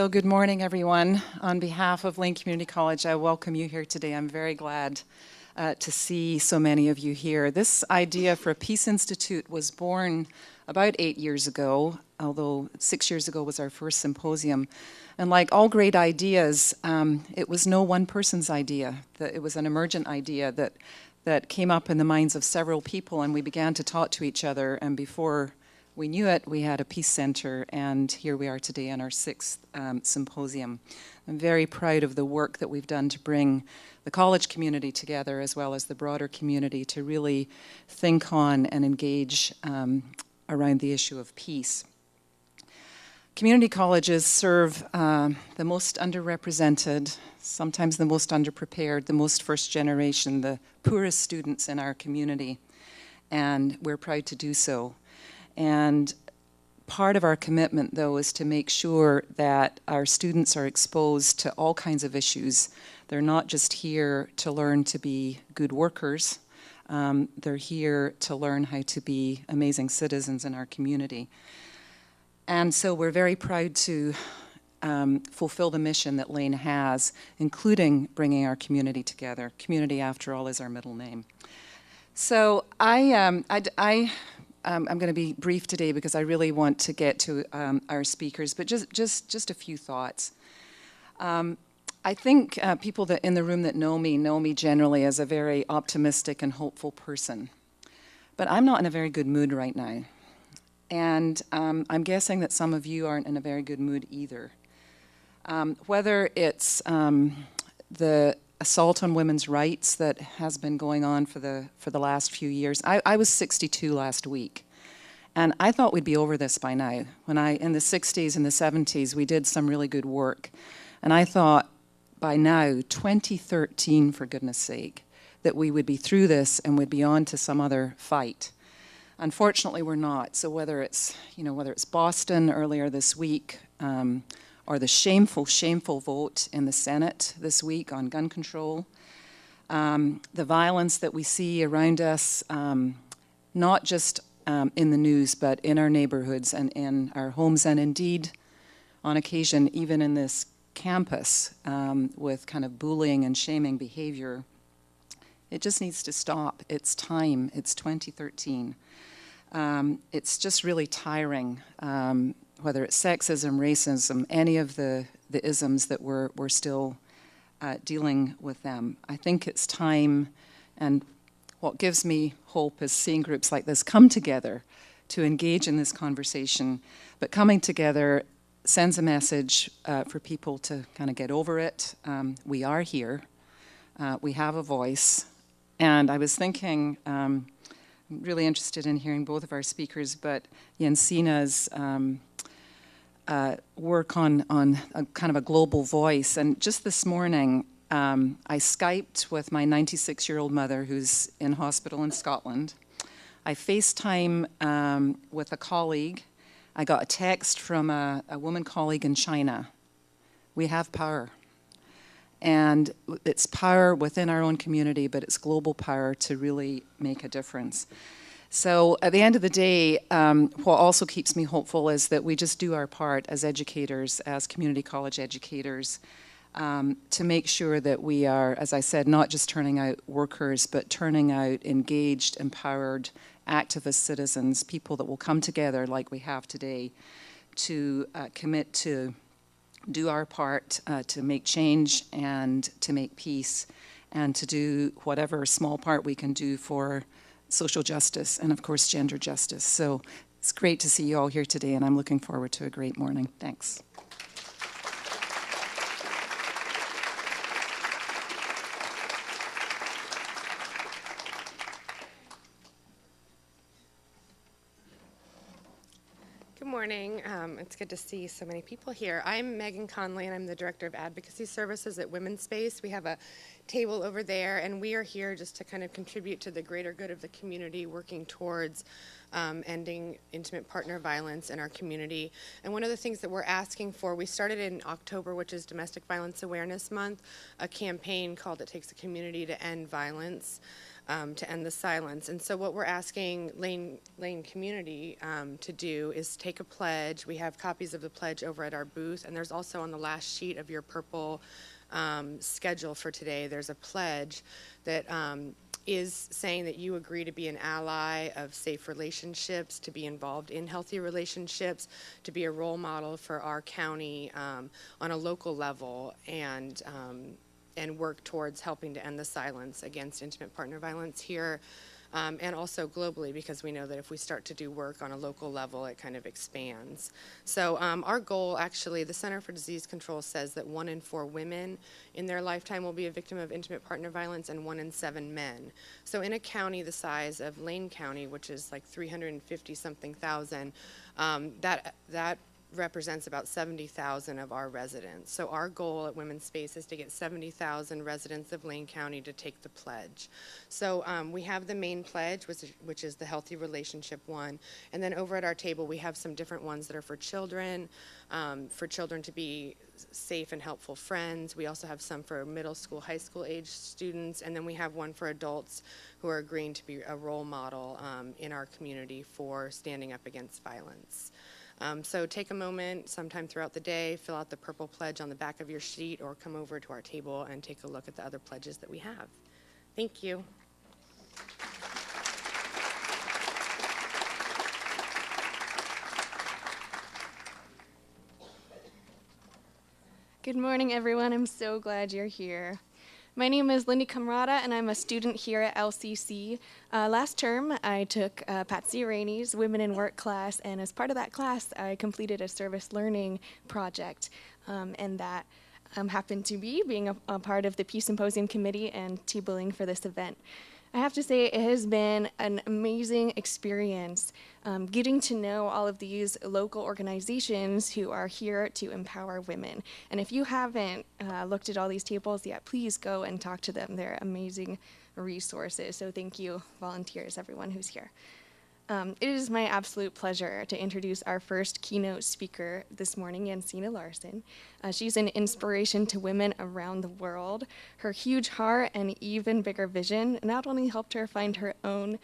So good morning, everyone. On behalf of Lane Community College, I welcome you here today. I'm very glad to see so many of you here. This idea for a Peace Institute was born about 8 years ago, although 6 years ago was our first symposium. And like all great ideas, it was no one person's idea. It was an emergent idea that came up in the minds of several people, and we began to talk to each other, and before we knew it, we had a Peace Center, and here we are today in our sixth symposium. I'm very proud of the work that we've done to bring the college community together as well as the broader community to really think on and engage around the issue of peace. Community colleges serve the most underrepresented, sometimes the most underprepared, the most first generation, the poorest students in our community, and we're proud to do so. And part of our commitment, though, is to make sure that our students are exposed to all kinds of issues. They're not just here to learn to be good workers. They're here to learn how to be amazing citizens in our community. And so we're very proud to fulfill the mission that Lane has, including bringing our community together. Community, after all, is our middle name. So I'm going to be brief today because I really want to get to our speakers, but just a few thoughts. I think people that in the room that know me generally as a very optimistic and hopeful person. But I'm not in a very good mood right now. And I'm guessing that some of you aren't in a very good mood either. Whether it's the assault on women's rights that has been going on for the last few years. I was 62 last week, and I thought we'd be over this by now. When in the 60s and the 70s, we did some really good work, and I thought by now, 2013, for goodness sake, that we would be through this and would be on to some other fight. Unfortunately, we're not. So whether it's Boston earlier this week, or the shameful vote in the Senate this week on gun control, the violence that we see around us, not just in the news, but in our neighborhoods and in our homes, and indeed, on occasion, even in this campus, with kind of bullying and shaming behavior. It just needs to stop. It's time. It's 2013. It's just really tiring. Whether it's sexism, racism, any of the isms that we're still dealing with them. I think it's time, and what gives me hope is seeing groups like this come together to engage in this conversation, but coming together sends a message for people to kind of get over it. We are here. We have a voice. And I was thinking, I'm really interested in hearing both of our speakers, but Jensine's work on a kind of a global voice. And just this morning, I Skyped with my 96-year-old mother who's in hospital in Scotland. I FaceTime with a colleague. I got a text from a woman colleague in China. We have power. And it's power within our own community, but it's global power to really make a difference. So at the end of the day, what also keeps me hopeful is that we just do our part as educators, as community college educators, to make sure that we are, as I said, not just turning out workers, but turning out engaged, empowered, activist citizens, people that will come together like we have today to commit to do our part to make change and to make peace and to do whatever small part we can do for social justice and, of course, gender justice. So it's great to see you all here today, and I'm looking forward to a great morning. Thanks. Good morning. It's good to see so many people here. I'm Megan Conley, and I'm the Director of Advocacy Services at Women's Space. We have a table over there, and we are here just to kind of contribute to the greater good of the community, working towards ending intimate partner violence in our community. And one of the things that we're asking for, we started in October, which is Domestic Violence Awareness Month, a campaign called It Takes a Community to End Violence. to end the silence. And so what we're asking Lane community to do is take a pledge. We have copies of the pledge over at our booth, and there's also on the last sheet of your purple schedule for today, there's a pledge that is saying that you agree to be an ally of safe relationships, to be involved in healthy relationships, to be a role model for our county on a local level, and work towards helping to end the silence against intimate partner violence here, and also globally, because we know that if we start to do work on a local level, it kind of expands. So our goal, actually, the Center for Disease Control says that 1 in 4 women in their lifetime will be a victim of intimate partner violence, and 1 in 7 men. So in a county the size of Lane County, which is like 350-something thousand, that represents about 70,000 of our residents. So our goal at Women's Space is to get 70,000 residents of Lane County to take the pledge. So we have the main pledge, which is the healthy relationship one. And then over at our table, we have some different ones that are for children to be safe and helpful friends. We also have some for middle school, high school age students. And then we have one for adults who are agreeing to be a role model in our community for standing up against violence. So take a moment sometime throughout the day, fill out the purple pledge on the back of your sheet, or come over to our table and take a look at the other pledges that we have. Thank you. Good morning, everyone. I'm so glad you're here. My name is Lindy Camrata, and I'm a student here at LCC. Last term, I took Patsy Rainey's Women in Work class, and as part of that class, I completed a service learning project, and that happened to be being a part of the Peace Symposium Committee and tabling for this event. I have to say it has been an amazing experience getting to know all of these local organizations who are here to empower women. And if you haven't looked at all these tables yet, please go and talk to them. They're amazing resources. So thank you, volunteers, everyone who's here. It is my absolute pleasure to introduce our first keynote speaker this morning, Jensine Larson. She's an inspiration to women around the world. Her huge heart and even bigger vision not only helped her find her own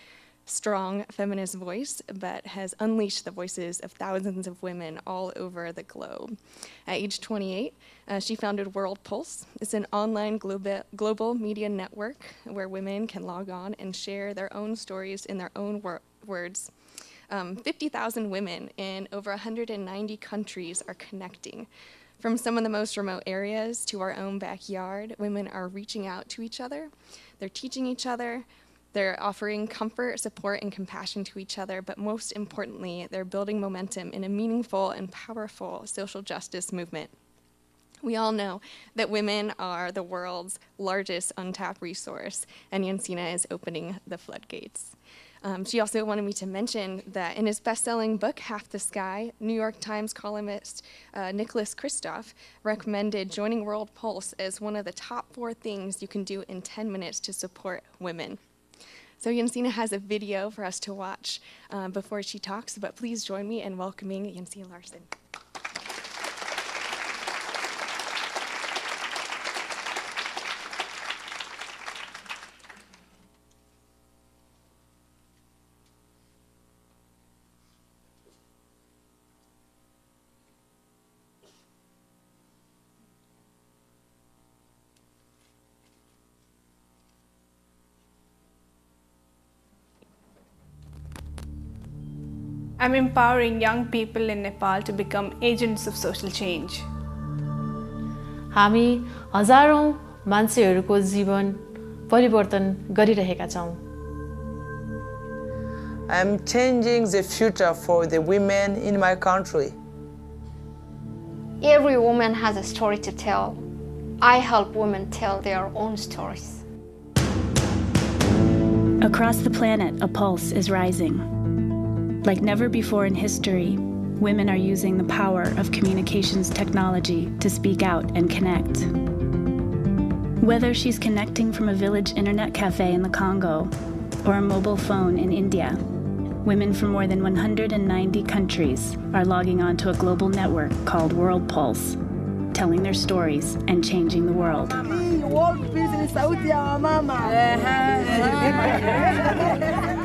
strong feminist voice, but has unleashed the voices of thousands of women all over the globe. At age 28, she founded World Pulse. It's an online global media network where women can log on and share their own stories in their own words. 50,000 women in over 190 countries are connecting. From some of the most remote areas to our own backyard, women are reaching out to each other. They're teaching each other. They're offering comfort, support, and compassion to each other, but most importantly, they're building momentum in a meaningful and powerful social justice movement. We all know that women are the world's largest untapped resource, and Jensine is opening the floodgates. She also wanted me to mention that in his best-selling book, Half the Sky, New York Times columnist Nicholas Kristof recommended joining World Pulse as one of the top 4 things you can do in 10 minutes to support women. So Jensine has a video for us to watch before she talks, but please join me in welcoming Jensine Larson. I'm empowering young people in Nepal to become agents of social change. हामी हजारौं मान्छेहरूको जीवन परिवर्तन गरिरहेका छौं. I'm changing the future for the women in my country. Every woman has a story to tell. I help women tell their own stories. Across the planet, a pulse is rising. Like never before in history, women are using the power of communications technology to speak out and connect. Whether she's connecting from a village internet cafe in the Congo or a mobile phone in India, women from more than 190 countries are logging onto a global network called World Pulse, telling their stories and changing the world. World Business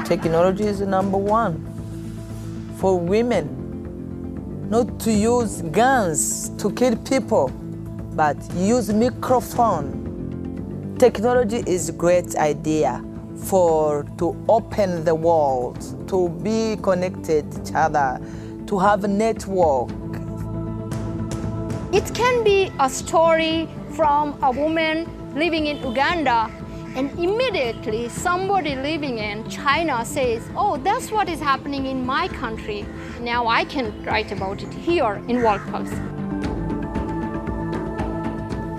Technology is number one for women. Not to use guns to kill people, but use microphone. Technology is a great idea to open the world, to be connected to each other, to have a network. It can be a story from a woman living in Uganda, and immediately somebody living in China says, oh, that's what is happening in my country. Now I can write about it here in World Pulse.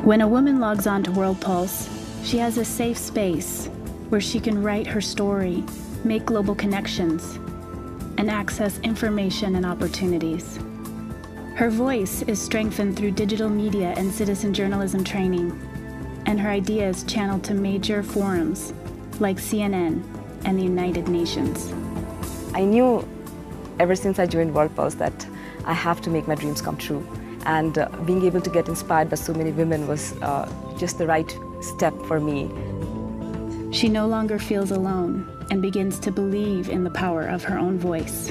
When a woman logs on to World Pulse, she has a safe space where she can write her story, make global connections, and access information and opportunities. Her voice is strengthened through digital media and citizen journalism training, and her ideas channeled to major forums like CNN and the United Nations. I knew ever since I joined World Pulse that I have to make my dreams come true. And being able to get inspired by so many women was just the right step for me. She no longer feels alone and begins to believe in the power of her own voice.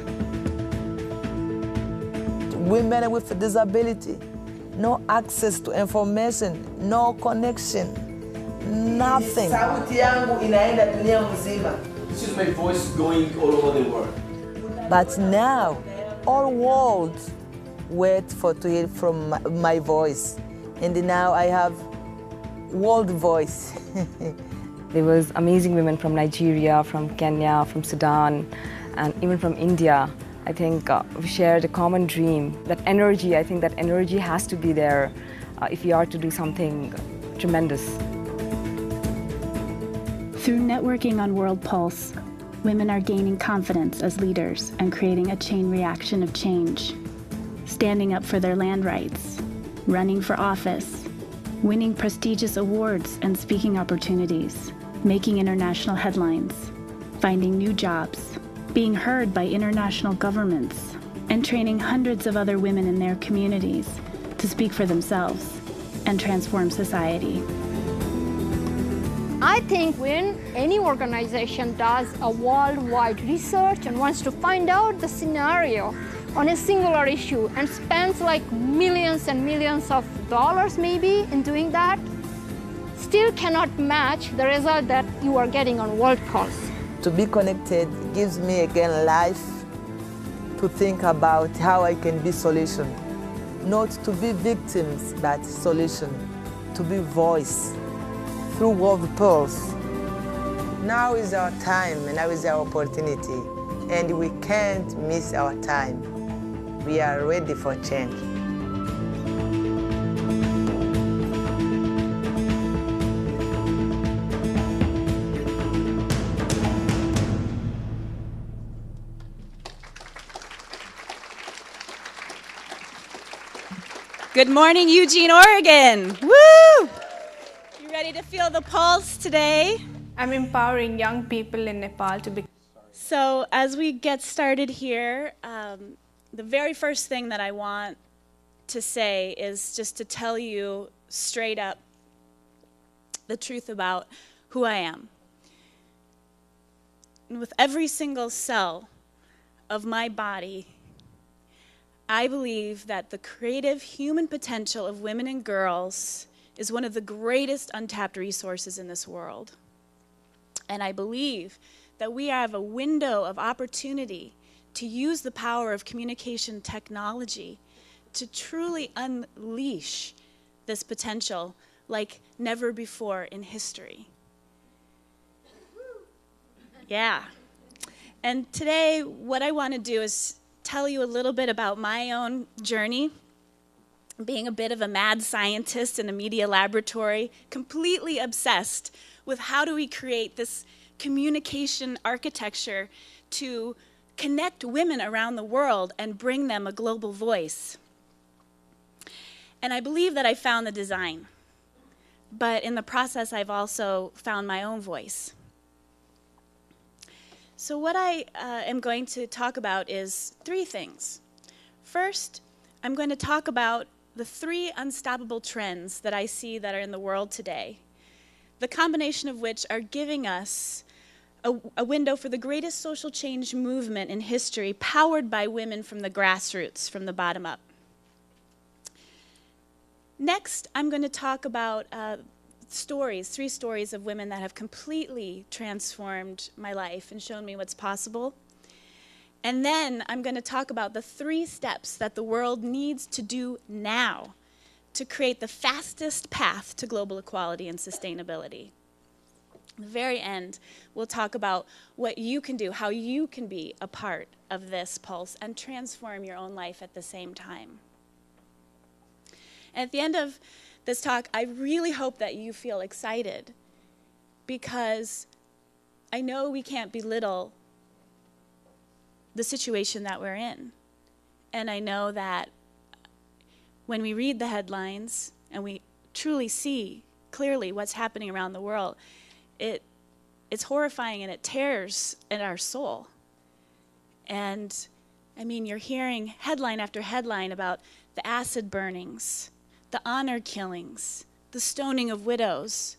Women with disability, no access to information, no connection, nothing. This is my voice going all over the world. But now, all world wait to hear from my voice. And now I have world voice. There was amazing women from Nigeria, from Kenya, from Sudan, and even from India. I think we shared a common dream. That energy, I think that energy has to be there if we are to do something tremendous. Through networking on World Pulse, women are gaining confidence as leaders and creating a chain reaction of change. Standing up for their land rights, running for office, winning prestigious awards and speaking opportunities, making international headlines, finding new jobs, being heard by international governments, and training hundreds of other women in their communities to speak for themselves and transform society. I think when any organization does a worldwide research and wants to find out the scenario on a singular issue and spends like millions and millions of dollars maybe in doing that, still cannot match the result that you are getting on World Pulse. To be connected gives me again life to think about how I can be solution. Not to be victims, but solution. To be voice through World Pulse. Now is our time, and now is our opportunity, and we can't miss our time. We are ready for change. Good morning, Eugene, Oregon. Woo! You ready to feel the pulse today? I'm empowering young people in Nepal to be. So as we get started here, the very first thing that I want to say is just to tell you straight up the truth about who I am. And with every single cell of my body, I believe that the creative human potential of women and girls is one of the greatest untapped resources in this world. And I believe that we have a window of opportunity to use the power of communication technology to truly unleash this potential like never before in history. Yeah. And today, what I want to do is tell you a little bit about my own journey, being a bit of a mad scientist in a media laboratory, completely obsessed with how do we create this communication architecture to connect women around the world and bring them a global voice. And I believe that I found the design, but in the process, I've also found my own voice. So what I am going to talk about is three things. First, I'm going to talk about the three unstoppable trends that I see that are in the world today the combination of which are giving us a window for the greatest social change movement in history, powered by women from the grassroots, from the bottom up. Next, I'm going to talk about three stories of women that have completely transformed my life and shown me what's possible. And then I'm going to talk about the 3 steps that the world needs to do now to create the fastest path to global equality and sustainability. At the very end, we'll talk about what you can do, how you can be a part of this pulse and transform your own life at the same time. And at the end of this talk, I really hope that you feel excited, because I know we can't belittle the situation that we're in. And I know that when we read the headlines and we truly see clearly what's happening around the world, it's horrifying and it tears at our soul. And I mean, you're hearing headline after headline about the acid burnings, the honor killings, the stoning of widows,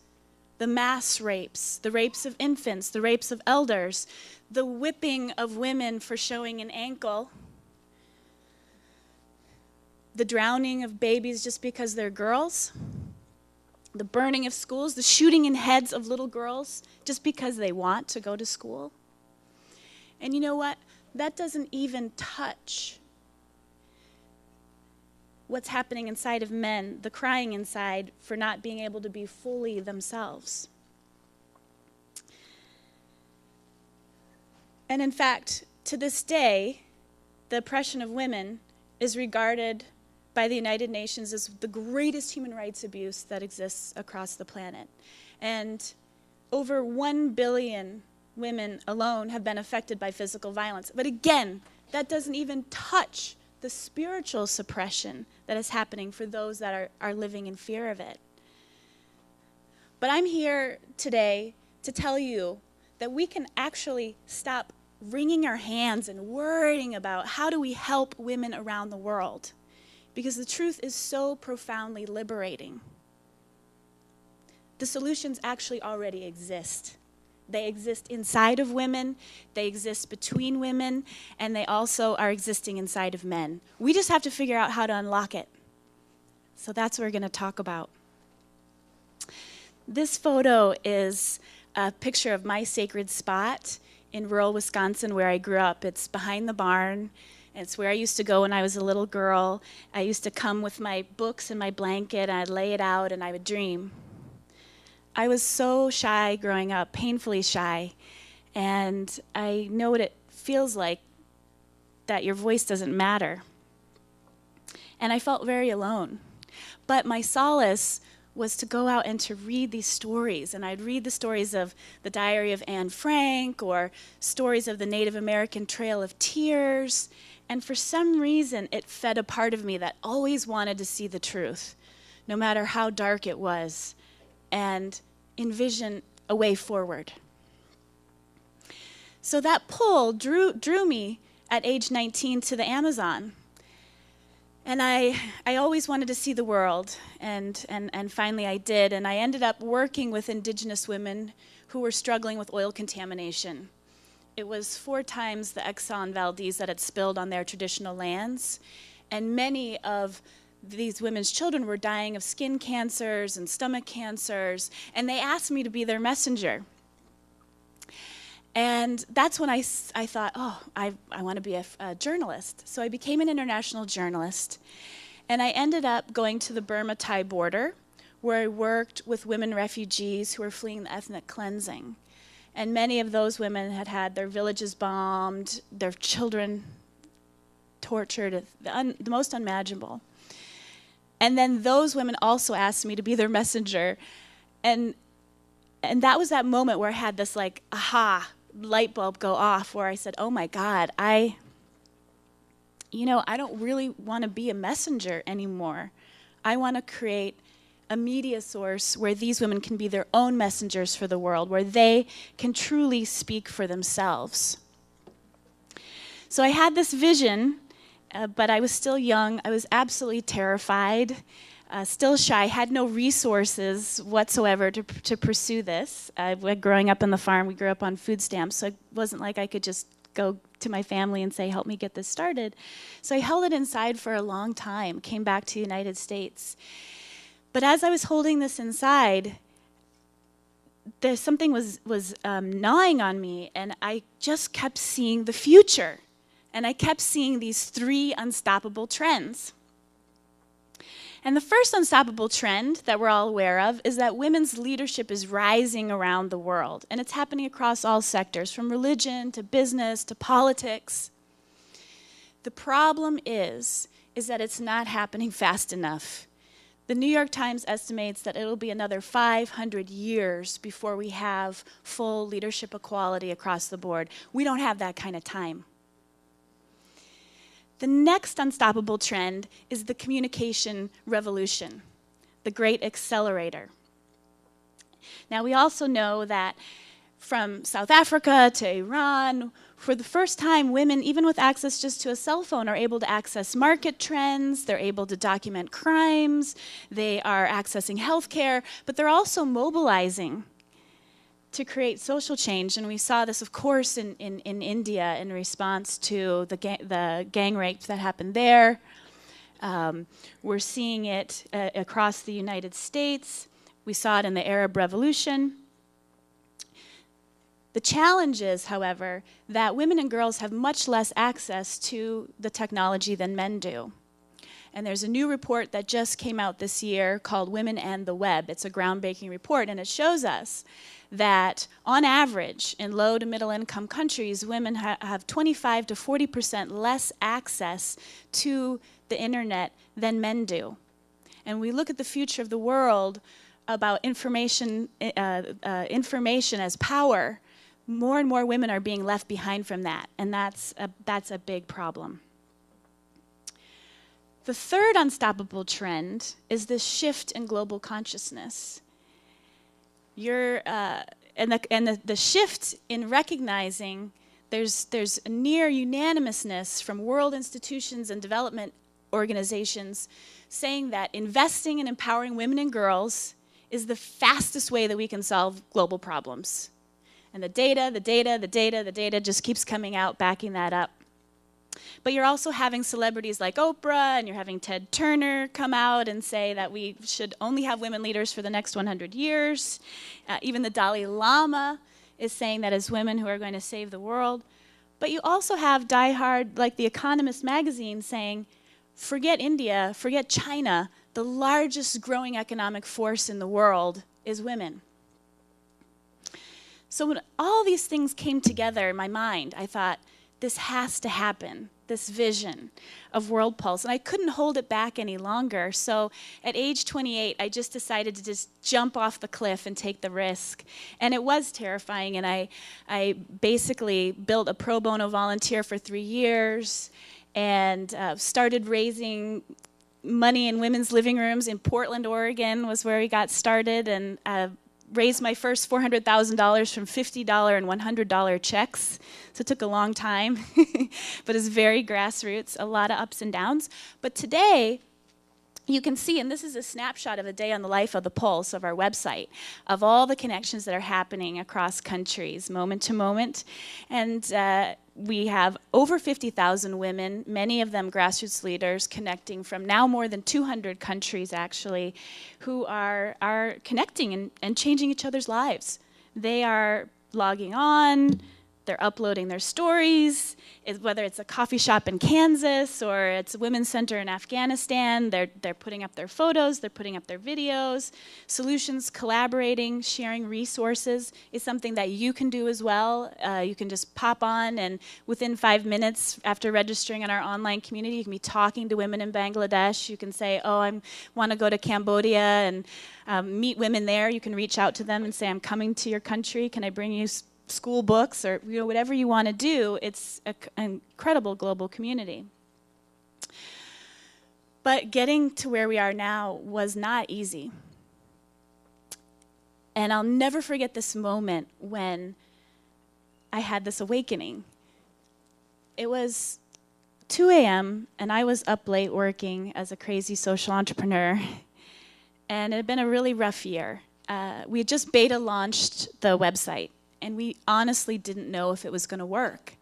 the mass rapes, the rapes of infants, the rapes of elders, the whipping of women for showing an ankle, the drowning of babies just because they're girls, the burning of schools, the shooting in heads of little girls just because they want to go to school. And you know what? That doesn't even touch what's happening inside of men, the crying inside for not being able to be fully themselves. And in fact, to this day, the oppression of women is regarded by the United Nations as the greatest human rights abuse that exists across the planet. And over 1 billion women alone have been affected by physical violence. But again, that doesn't even touch the spiritual suppression that is happening for those that are living in fear of it. But I'm here today to tell you that we can actually stop wringing our hands and worrying about how do we help women around the world, because the truth is so profoundly liberating. The solutions actually already exist. They exist inside of women, they exist between women, and they also are existing inside of men. We just have to figure out how to unlock it. So that's what we're going to talk about. This photo is a picture of my sacred spot in rural Wisconsin where I grew up. It's behind the barn. It's where I used to go when I was a little girl. I used to come with my books and my blanket, and I'd lay it out, and I would dream. I was so shy growing up, painfully shy, and I know what it feels like, that your voice doesn't matter. And I felt very alone. But my solace was to go out and to read these stories. And I'd read the stories of the Diary of Anne Frank, or stories of the Native American Trail of Tears. And for some reason, it fed a part of me that always wanted to see the truth, no matter how dark it was, and envision a way forward. So that pull drew me at age 19 to the Amazon. And I always wanted to see the world, and finally I did. And I ended up working with indigenous women who were struggling with oil contamination. It was 4 times the Exxon Valdez that had spilled on their traditional lands. And many of these women's children were dying of skin cancers and stomach cancers. And they asked me to be their messenger. And that's when I thought, oh, I want to be a journalist. So I became an international journalist. And I ended up going to the Burma-Thai border, where I worked with women refugees who were fleeing the ethnic cleansing. And many of those women had had their villages bombed, their children tortured, the most unimaginable. And then those women also asked me to be their messenger. And that was that moment where I had this like, aha, light bulb go off, where I said, oh my God, I don't really want to be a messenger anymore. I want to create a media source where these women can be their own messengers for the world, where they can truly speak for themselves. So I had this vision, but I was still young. I was absolutely terrified. still shy, had no resources whatsoever to pursue this. Growing up on the farm, we grew up on food stamps, so it wasn't like I could just go to my family and say, help me get this started. So I held it inside for a long time, came back to the United States. But as I was holding this inside, something was gnawing on me, and I just kept seeing the future. And I kept seeing these 3 unstoppable trends. And the first unstoppable trend that we're all aware of is that women's leadership is rising around the world. And it's happening across all sectors, from religion to business to politics. The problem is that it's not happening fast enough. The New York Times estimates that it'll be another 500 years before we have full leadership equality across the board. We don't have that kind of time. The next unstoppable trend is the communication revolution, the great accelerator. Now, we also know that from South Africa to Iran, for the first time, women, even with access just to a cell phone, are able to access market trends, they're able to document crimes, they are accessing healthcare, but they're also mobilizing to create social change. And we saw this, of course, in India in response to the gang rape that happened there. We're seeing it across the United States. We saw it in the Arab Revolution. The challenge is, however, that women and girls have much less access to the technology than men do. And there's a new report that just came out this year called Women and the Web. It's a groundbreaking report, and it shows us that on average, in low to middle income countries, women have 25 to 40% less access to the internet than men do. And we look at the future of the world about information as power. More and more women are being left behind from that, and that's a big problem. The third unstoppable trend is this shift in global consciousness. The shift in recognizing there's a near unanimousness from world institutions and development organizations saying that investing and empowering women and girls is the fastest way that we can solve global problems. And the data just keeps coming out, backing that up. But you're also having celebrities like Oprah, and you're having Ted Turner come out and say that we should only have women leaders for the next 100 years. Even the Dalai Lama is saying that it's women who are going to save the world. But you also have diehard, like The Economist magazine, saying, forget India, forget China, the largest growing economic force in the world is women. So when all these things came together in my mind, I thought, this has to happen, this vision of World Pulse. And I couldn't hold it back any longer. So at age 28, I just decided to just jump off the cliff and take the risk. And it was terrifying. And I basically built a pro bono volunteer for 3 years and started raising money in women's living rooms in Portland, Oregon was where we got started, and raised my first $400,000 from $50 and $100 checks. So it took a long time, but it's very grassroots, a lot of ups and downs. But today, you can see, and this is a snapshot of a day on the life of the Pulse of our website, of all the connections that are happening across countries, moment to moment. And we have over 50,000 women, many of them grassroots leaders, connecting from now more than 200 countries, actually, who are connecting and changing each other's lives. They are logging on, they're uploading their stories, whether it's a coffee shop in Kansas or it's a women's center in Afghanistan, they're putting up their photos, they're putting up their videos. Solutions, collaborating, sharing resources is something that you can do as well. You can just pop on, and within 5 minutes after registering in our online community, you can be talking to women in Bangladesh. You can say, oh, I want to go to Cambodia and meet women there. You can reach out to them and say, I'm coming to your country. Can I bring you school books, or whatever you want to do? It's an incredible global community. But getting to where we are now was not easy. And I'll never forget this moment when I had this awakening. It was 2 a.m. and I was up late working as a crazy social entrepreneur. and it had been a really rough year. We had just beta launched the website, and we honestly didn't know if it was going to work.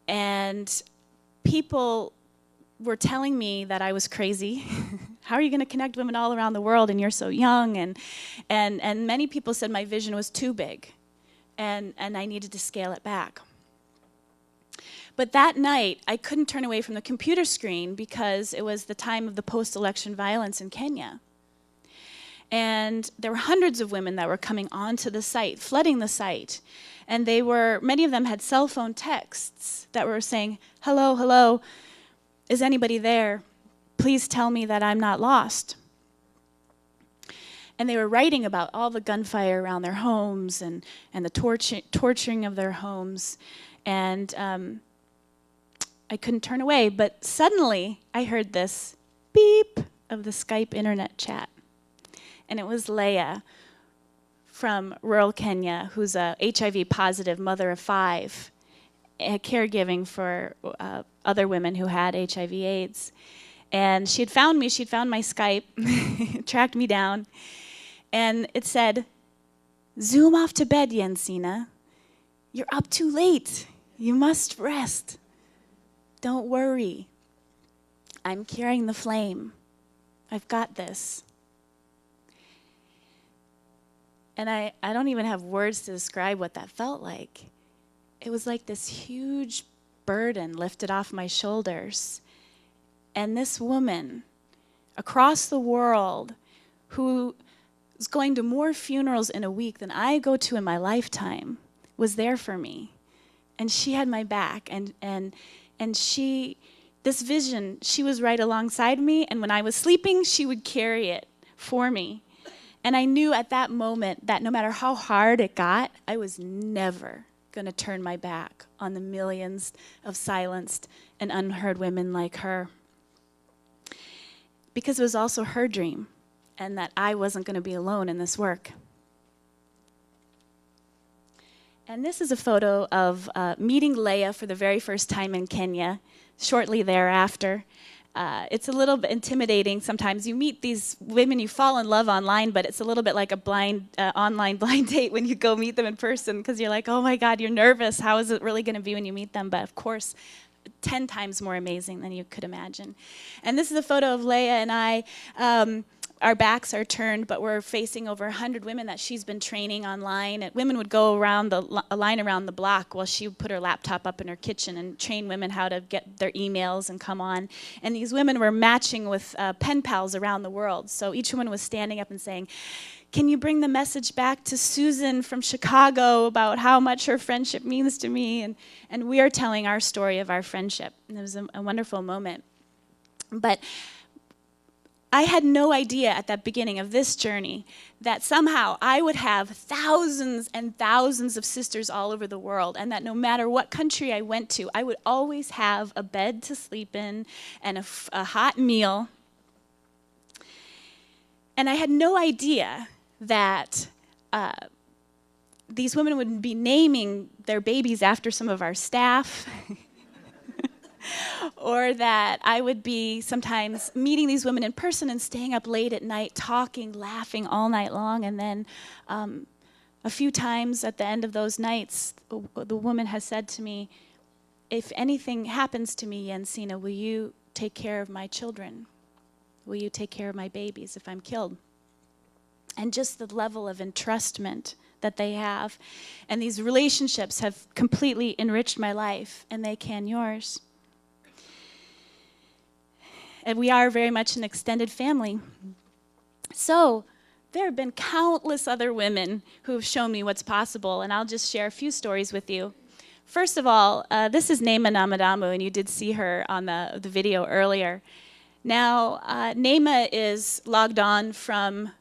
And people were telling me that I was crazy. How are you going to connect women all around the world and you're so young? And many people said my vision was too big and I needed to scale it back. But that night, I couldn't turn away from the computer screen because it was the time of the post-election violence in Kenya. And there were hundreds of women that were coming onto the site, flooding the site. And many of them had cell phone texts that were saying, hello, hello, is anybody there? Please tell me that I'm not lost. And they were writing about all the gunfire around their homes and the torturing of their homes. And I couldn't turn away, but suddenly I heard this beep of the Skype internet chat. And it was Leah from rural Kenya, who's a HIV positive mother of 5, caregiving for other women who had HIV AIDS. And she had found me, she'd found my Skype, tracked me down, and it said, "Zoom off to bed, Jensine. You're up too late. You must rest. Don't worry. I'm carrying the flame. I've got this." And I don't even have words to describe what that felt like. It was like this huge burden lifted off my shoulders. And this woman across the world who was going to more funerals in a week than I go to in my lifetime was there for me. And she had my back. And this vision, she was right alongside me. And when I was sleeping, she would carry it for me. And I knew at that moment that no matter how hard it got, I was never going to turn my back on the millions of silenced and unheard women like her. Because it was also her dream, and that I wasn't going to be alone in this work. And this is a photo of meeting Leah for the very first time in Kenya, shortly thereafter. It's a little bit intimidating sometimes. You meet these women, you fall in love online, but it's a little bit like a online blind date when you go meet them in person, because you're like, oh my God, you're nervous. How is it really going to be when you meet them? But of course, 10 times more amazing than you could imagine. And this is a photo of Leah and I. Our backs are turned, but we're facing over 100 women that she's been training online. And women would go around a line around the block while she would put her laptop up in her kitchen and train women how to get their emails and come on. And these women were matching with pen pals around the world. So each woman was standing up and saying, "Can you bring the message back to Susan from Chicago about how much her friendship means to me?" And we are telling our story of our friendship. And it was a wonderful moment. But I had no idea at that beginning of this journey that somehow I would have thousands and thousands of sisters all over the world, and that no matter what country I went to, I would always have a bed to sleep in and a hot meal. And I had no idea that these women would be naming their babies after some of our staff. Or that I would be sometimes meeting these women in person and staying up late at night, talking, laughing all night long. And then a few times at the end of those nights, the woman has said to me, "If anything happens to me, Jensine, will you take care of my children? Will you take care of my babies if I'm killed?" And just the level of entrustment that they have. And these relationships have completely enriched my life, and they can yours. And we are very much an extended family. So there have been countless other women who have shown me what's possible, and I'll just share a few stories with you. First of all, this is Neema Namadamu, and you did see her on the video earlier. Now, Neema is logged on from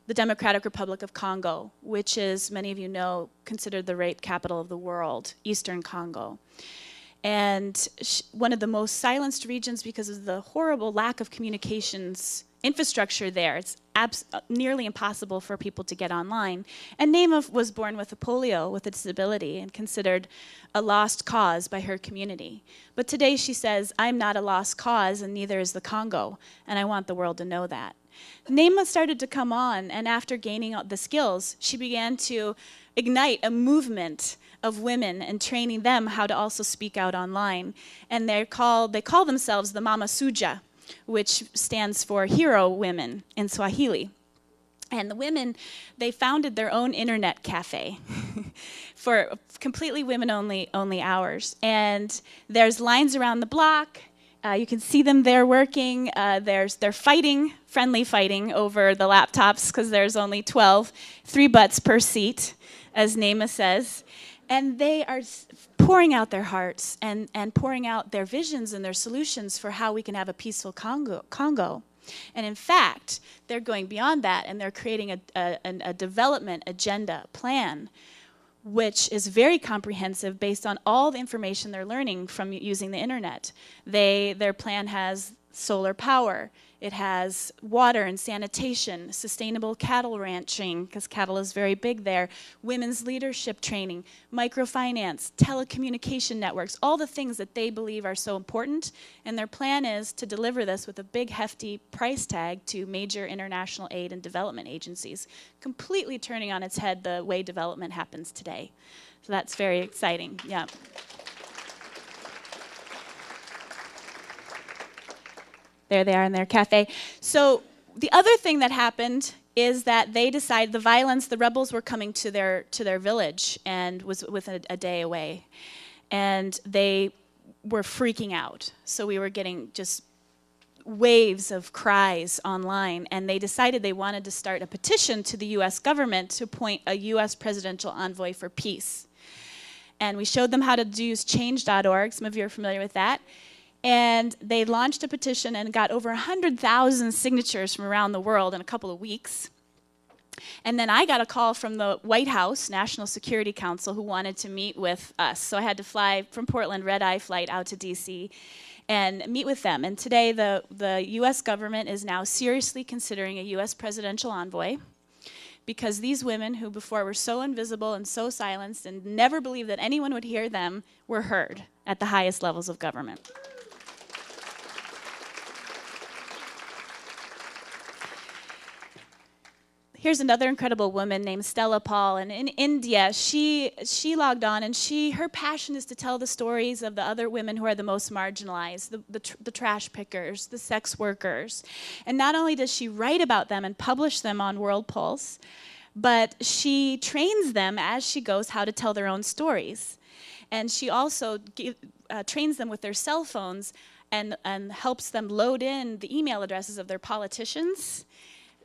the Democratic Republic of Congo, which is, many of you know, considered the rape capital of the world, Eastern Congo. And one of the most silenced regions because of the horrible lack of communications infrastructure there. It's nearly impossible for people to get online. And Neema was born with a polio, with a disability, and considered a lost cause by her community. But today she says, "I'm not a lost cause, and neither is the Congo, and I want the world to know that." Nema started to come on, and after gaining the skills, she began to ignite a movement of women and training them how to also speak out online. And they call themselves the Mama Suja, which stands for hero women in Swahili. And the women, they founded their own internet cafe for completely women-only hours. And there's lines around the block. You can see them there working. They're fighting, friendly fighting over the laptops because there's only 12, 3 butts per seat, as Nema says. And they are pouring out their hearts and pouring out their visions and their solutions for how we can have a peaceful Congo. And in fact, they're going beyond that, and they're creating a development agenda plan, which is very comprehensive based on all the information they're learning from using the internet. Their plan has solar power. It has water and sanitation, sustainable cattle ranching, because cattle is very big there, women's leadership training, microfinance, telecommunication networks, all the things that they believe are so important. And their plan is to deliver this with a big, hefty price tag to major international aid and development agencies, completely turning on its head the way development happens today. So that's very exciting, yeah. There they are in their cafe. So the other thing that happened is that they decided the rebels were coming to their village and was within a day away. And they were freaking out. So we were getting just waves of cries online, and they decided they wanted to start a petition to the US government to appoint a US presidential envoy for peace. And we showed them how to use change.org. Some of you are familiar with that. And they launched a petition and got over 100,000 signatures from around the world in a couple of weeks. And then I got a call from the White House, National Security Council, who wanted to meet with us. So I had to fly from Portland, red-eye flight out to DC and meet with them. And today the US government is now seriously considering a US presidential envoy, because these women who before were so invisible and so silenced and never believed that anyone would hear them were heard at the highest levels of government. Here's another incredible woman named Stella Paul, and in India, she logged on, and her passion is to tell the stories of the other women who are the most marginalized, the trash pickers, the sex workers. And not only does she write about them and publish them on World Pulse, but she trains them as she goes how to tell their own stories. And she also trains them with their cell phones and helps them load in the email addresses of their politicians,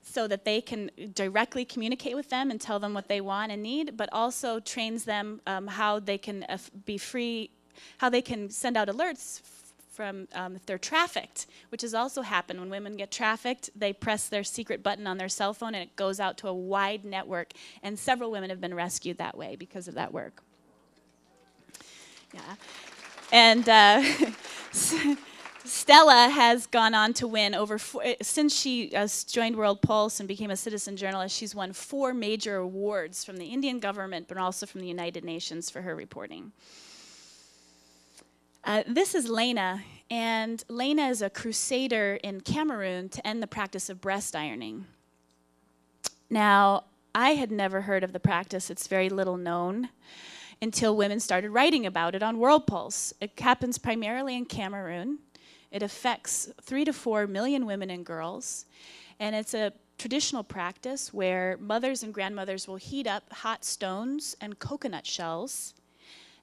so that they can directly communicate with them and tell them what they want and need, but also trains them how they can how they can send out alerts from if they're trafficked, which has also happened. When women get trafficked, they press their secret button on their cell phone and it goes out to a wide network, and several women have been rescued that way because of that work. Yeah. And Stella has gone on to win since she joined World Pulse and became a citizen journalist, she's won 4 major awards from the Indian government, but also from the United Nations for her reporting. This is Lena, and Lena is a crusader in Cameroon to end the practice of breast ironing. Now, I had never heard of the practice. It's very little known until women started writing about it on World Pulse. It happens primarily in Cameroon. It affects 3 to 4 million women and girls, and it's a traditional practice where mothers and grandmothers will heat up hot stones and coconut shells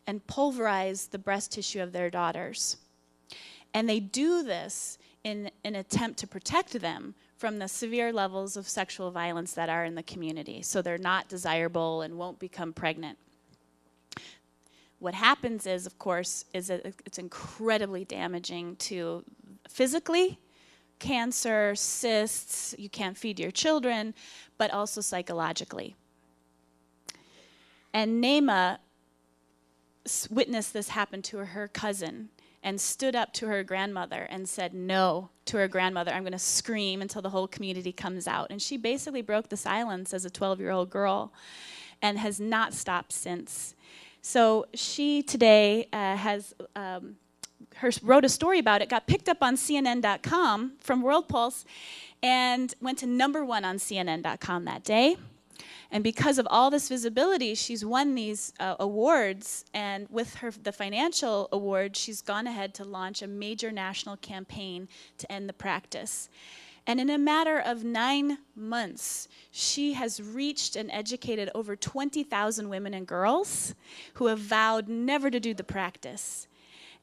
and pulverize the breast tissue of their daughters. And they do this in an attempt to protect them from the severe levels of sexual violence that are in the community, so they're not desirable and won't become pregnant. What happens is, of course, is that it's incredibly damaging to physically, cancer, cysts, you can't feed your children, but also psychologically. And Nema witnessed this happen to her cousin and stood up to her grandmother and said no to her grandmother. I'm going to scream until the whole community comes out. And she basically broke the silence as a 12-year-old girl and has not stopped since. So she today has wrote a story about it, got picked up on CNN.com from World Pulse, and went to #1 on CNN.com that day. And because of all this visibility, she's won these awards, and with the financial award, she's gone ahead to launch a major national campaign to end the practice. And in a matter of 9 months, she has reached and educated over 20,000 women and girls who have vowed never to do the practice.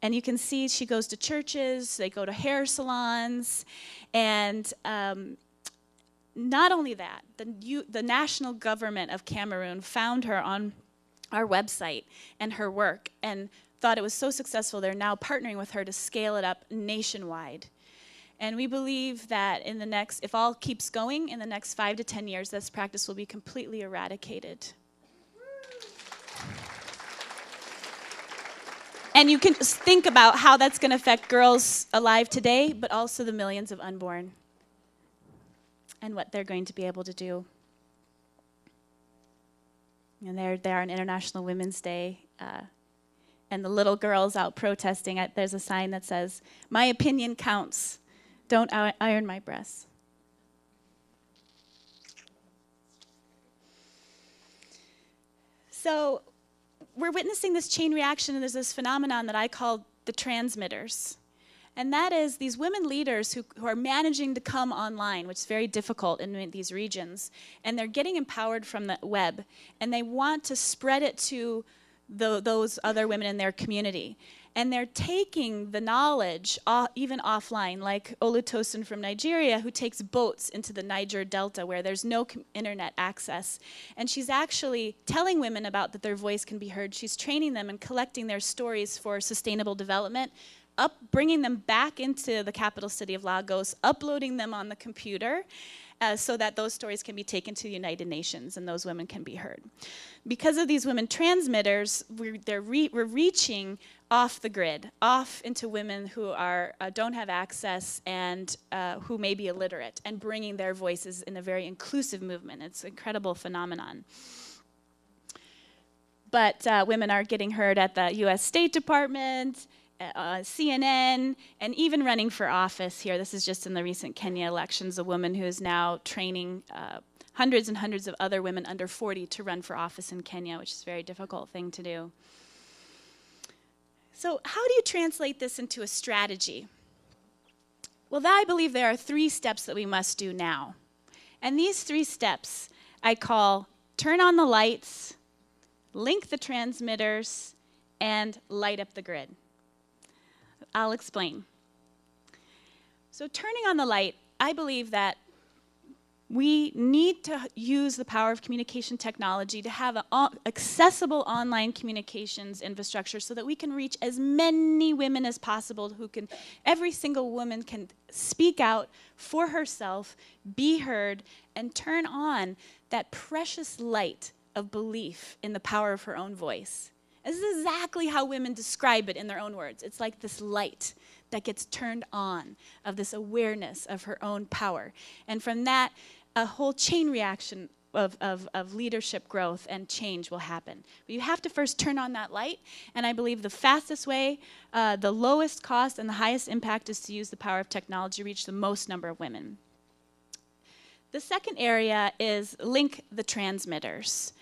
And you can see she goes to churches, they go to hair salons, and not only that, the national government of Cameroon found her on our website and her work and thought it was so successful they're now partnering with her to scale it up nationwide. And we believe that in the next, if all keeps going, in the next 5 to 10 years, this practice will be completely eradicated. And you can just think about how that's going to affect girls alive today, but also the millions of unborn and what they're going to be able to do. And they're on International Women's Day, and the little girls out protesting. There's a sign that says, "My opinion counts. Don't iron my breasts." So we're witnessing this chain reaction, and there's this phenomenon that I call the transmitters. And that is these women leaders who are managing to come online, which is very difficult in these regions, and they're getting empowered from the web, and they want to spread it to those other women in their community. And they're taking the knowledge, even offline, like Olutosin from Nigeria, who takes boats into the Niger Delta where there's no internet access. And she's actually telling women about that their voice can be heard. She's training them and collecting their stories for sustainable development, bringing them back into the capital city of Lagos, uploading them on the computer, so that those stories can be taken to the United Nations and those women can be heard. Because of these women transmitters, we're reaching off the grid, off into women who don't have access and who may be illiterate, and bringing their voices in a very inclusive movement. It's an incredible phenomenon. But women are getting heard at the US State Department, CNN, and even running for office here. This is just in the recent Kenya elections, a woman who is now training hundreds and hundreds of other women under 40 to run for office in Kenya, which is a very difficult thing to do. So how do you translate this into a strategy? Well, I believe there are 3 steps that we must do now. And these 3 steps I call turn on the lights, link the transmitters, and light up the grid. I'll explain. So turning on the light, I believe that we need to use the power of communication technology to have an accessible online communications infrastructure so that we can reach as many women as possible every single woman can speak out for herself, be heard, and turn on that precious light of belief in the power of her own voice. This is exactly how women describe it in their own words. It's like this light that gets turned on, of this awareness of her own power. And from that, a whole chain reaction of leadership growth and change will happen. But you have to first turn on that light, and I believe the fastest way, the lowest cost and the highest impact is to use the power of technology to reach the most number of women. The second area is link the transmitters.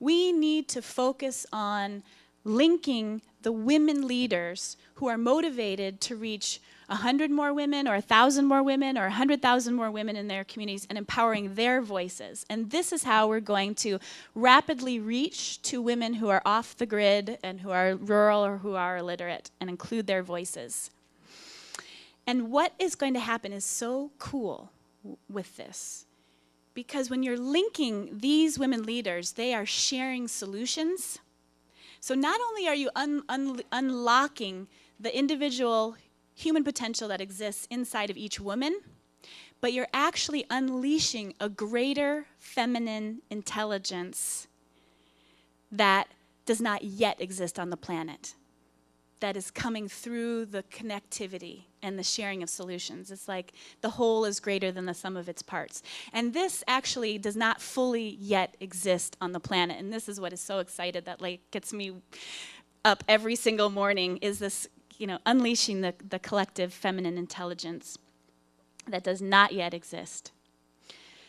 We need to focus on linking the women leaders who are motivated to reach 100 more women or 1,000 more women or 100,000 more women in their communities and empowering their voices. And this is how we're going to rapidly reach to women who are off the grid and who are rural or who are illiterate and include their voices. And what is going to happen is so cool with this. Because when you're linking these women leaders, they are sharing solutions. So not only are you unlocking the individual human potential that exists inside of each woman, but you're actually unleashing a greater feminine intelligence that does not yet exist on the planet, that is coming through the connectivity and the sharing of solutions. It's like the whole is greater than the sum of its parts. And this actually does not fully yet exist on the planet. And this is what is so excited that gets me up every single morning, is this unleashing the collective feminine intelligence that does not yet exist.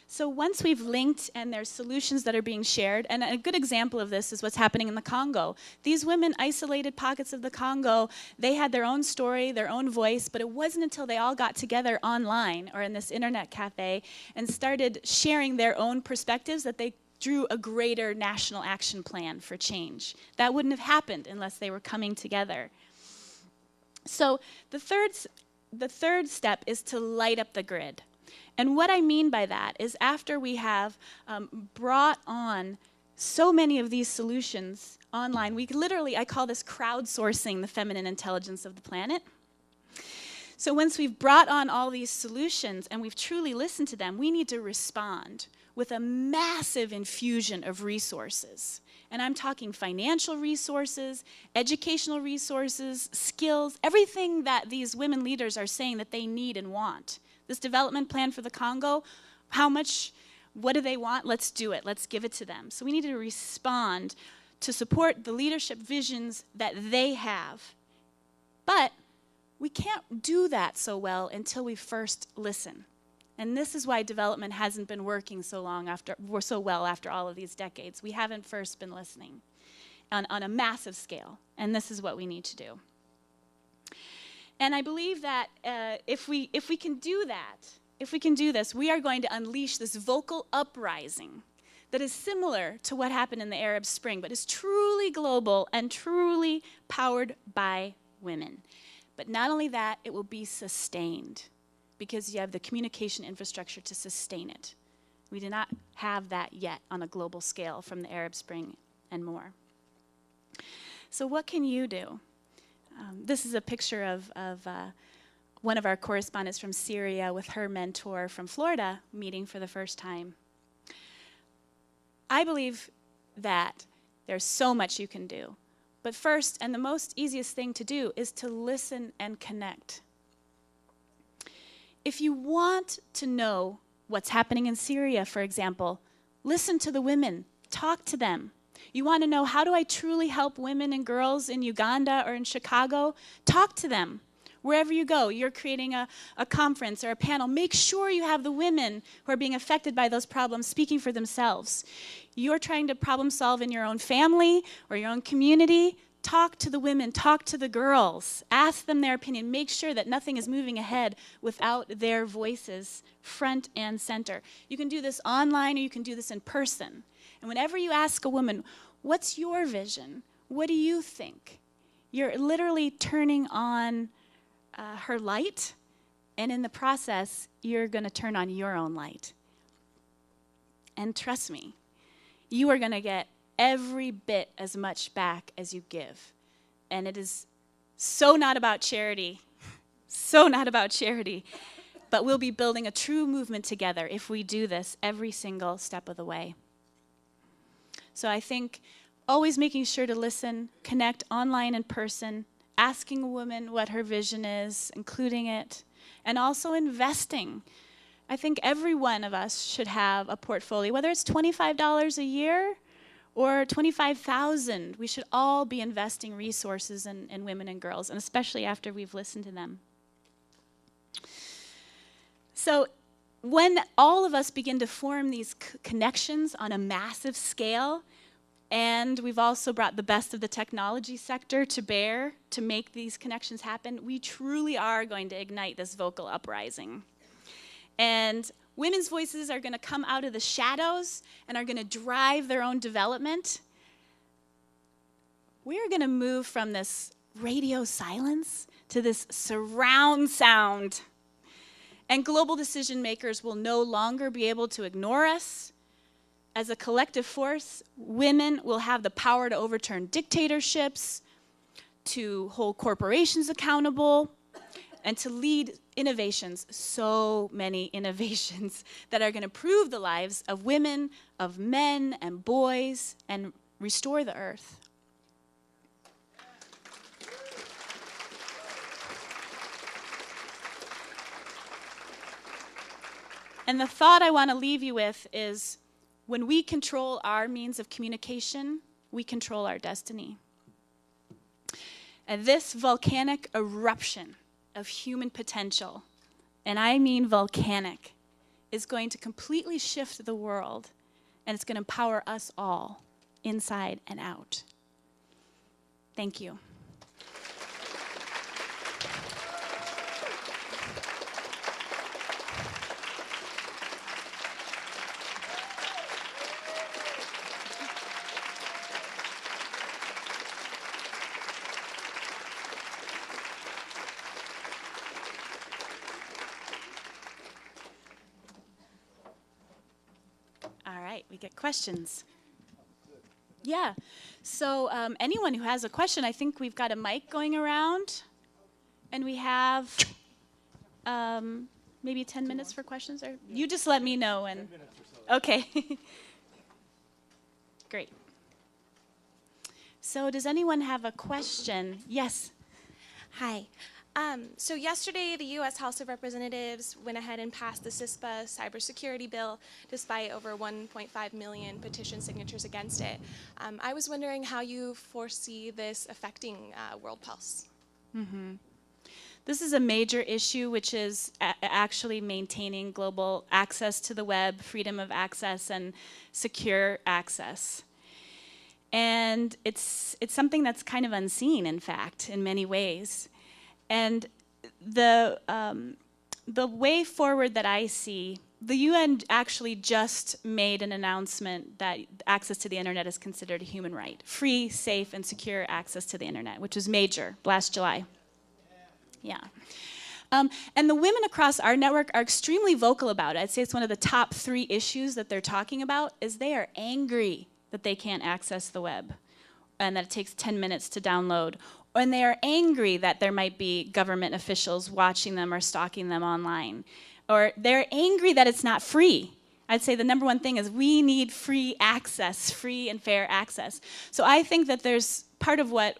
So once we've linked and there's solutions that are being shared, and a good example of this is what's happening in the Congo. These women, isolated pockets of the Congo, they had their own story, their own voice, but it wasn't until they all got together online or in this internet cafe and started sharing their own perspectives that they drew a greater national action plan for change. That wouldn't have happened unless they were coming together. So the third step is to light up the grid. And what I mean by that is after we have brought on so many of these solutions online, we literally, I call this crowdsourcing the feminine intelligence of the planet. So once we've brought on all these solutions and we've truly listened to them, we need to respond with a massive infusion of resources. And I'm talking financial resources, educational resources, skills, everything that these women leaders are saying that they need and want. This development plan for the Congo, what do they want? Let's do it. Let's give it to them. So we need to respond to support the leadership visions that they have. But we can't do that so well until we first listen. And this is why development hasn't been working so well after all of these decades. We haven't first been listening on a massive scale. And this is what we need to do. And I believe that if we can do that, if we can do this, we are going to unleash this vocal uprising that is similar to what happened in the Arab Spring, but is truly global and truly powered by women. But not only that, it will be sustained because you have the communication infrastructure to sustain it. We do not have that yet on a global scale from the Arab Spring and more. So what can you do? This is a picture of one of our correspondents from Syria with her mentor from Florida meeting for the first time. I believe that there's so much you can do. But first, and the most easiest thing to do, is to listen and connect. If you want to know what's happening in Syria, for example, listen to the women, talk to them. You want to know, how do I truly help women and girls in Uganda or in Chicago? Talk to them. Wherever you go, you're creating a conference or a panel, make sure you have the women who are being affected by those problems speaking for themselves. You're trying to problem solve in your own family or your own community. Talk to the women, talk to the girls, ask them their opinion. Make sure that nothing is moving ahead without their voices front and center. You can do this online or you can do this in person. And whenever you ask a woman, what's your vision? What do you think? You're literally turning on her light, and in the process, you're going to turn on your own light. And trust me, you are going to get every bit as much back as you give. And it is so not about charity, so not about charity, but we'll be building a true movement together if we do this every single step of the way. So I think always making sure to listen, connect online and person, asking a woman what her vision is, including it, and also investing. I think every one of us should have a portfolio, whether it's $25 a year or $25,000. We should all be investing resources in women and girls, and especially after we've listened to them. So when all of us begin to form these connections on a massive scale, and we've also brought the best of the technology sector to bear to make these connections happen, we truly are going to ignite this vocal uprising. And women's voices are going to come out of the shadows and are going to drive their own development. We are going to move from this radio silence to this surround sound. And global decision makers will no longer be able to ignore us. As a collective force, women will have the power to overturn dictatorships, to hold corporations accountable, and to lead innovations, so many innovations that are going to improve the lives of women, of men and boys, and restore the earth. And the thought I want to leave you with is, when we control our means of communication, we control our destiny. And this volcanic eruption of human potential, and I mean volcanic, is going to completely shift the world, and it's going to empower us all, inside and out. Thank you. All right, we get questions. Yeah, so anyone who has a question, I think we've got a mic going around, and we have maybe 10 minutes for questions, or you just let me know. And 10 minutes or so. Okay. Great. So does anyone have a question? Yes. Hi. So yesterday, the U.S. House of Representatives went ahead and passed the CISPA cybersecurity bill, despite over 1.5 million petition signatures against it. I was wondering how you foresee this affecting World Pulse. Mm-hmm. This is a major issue, which is actually maintaining global access to the web, freedom of access, and secure access. And it's something that's kind of unseen, in fact, in many ways. And the way forward that I see, the UN actually just made an announcement that access to the internet is considered a human right. Free, safe, and secure access to the internet, which was major last July. Yeah. And the women across our network are extremely vocal about it. I'd say it's one of the top 3 issues that they're talking about, is they are angry that they can't access the web and that it takes 10 minutes to download. And they are angry that there might be government officials watching them or stalking them online. Or they're angry that it's not free. I'd say the number one thing is we need free access, free and fair access. So I think that there's part of what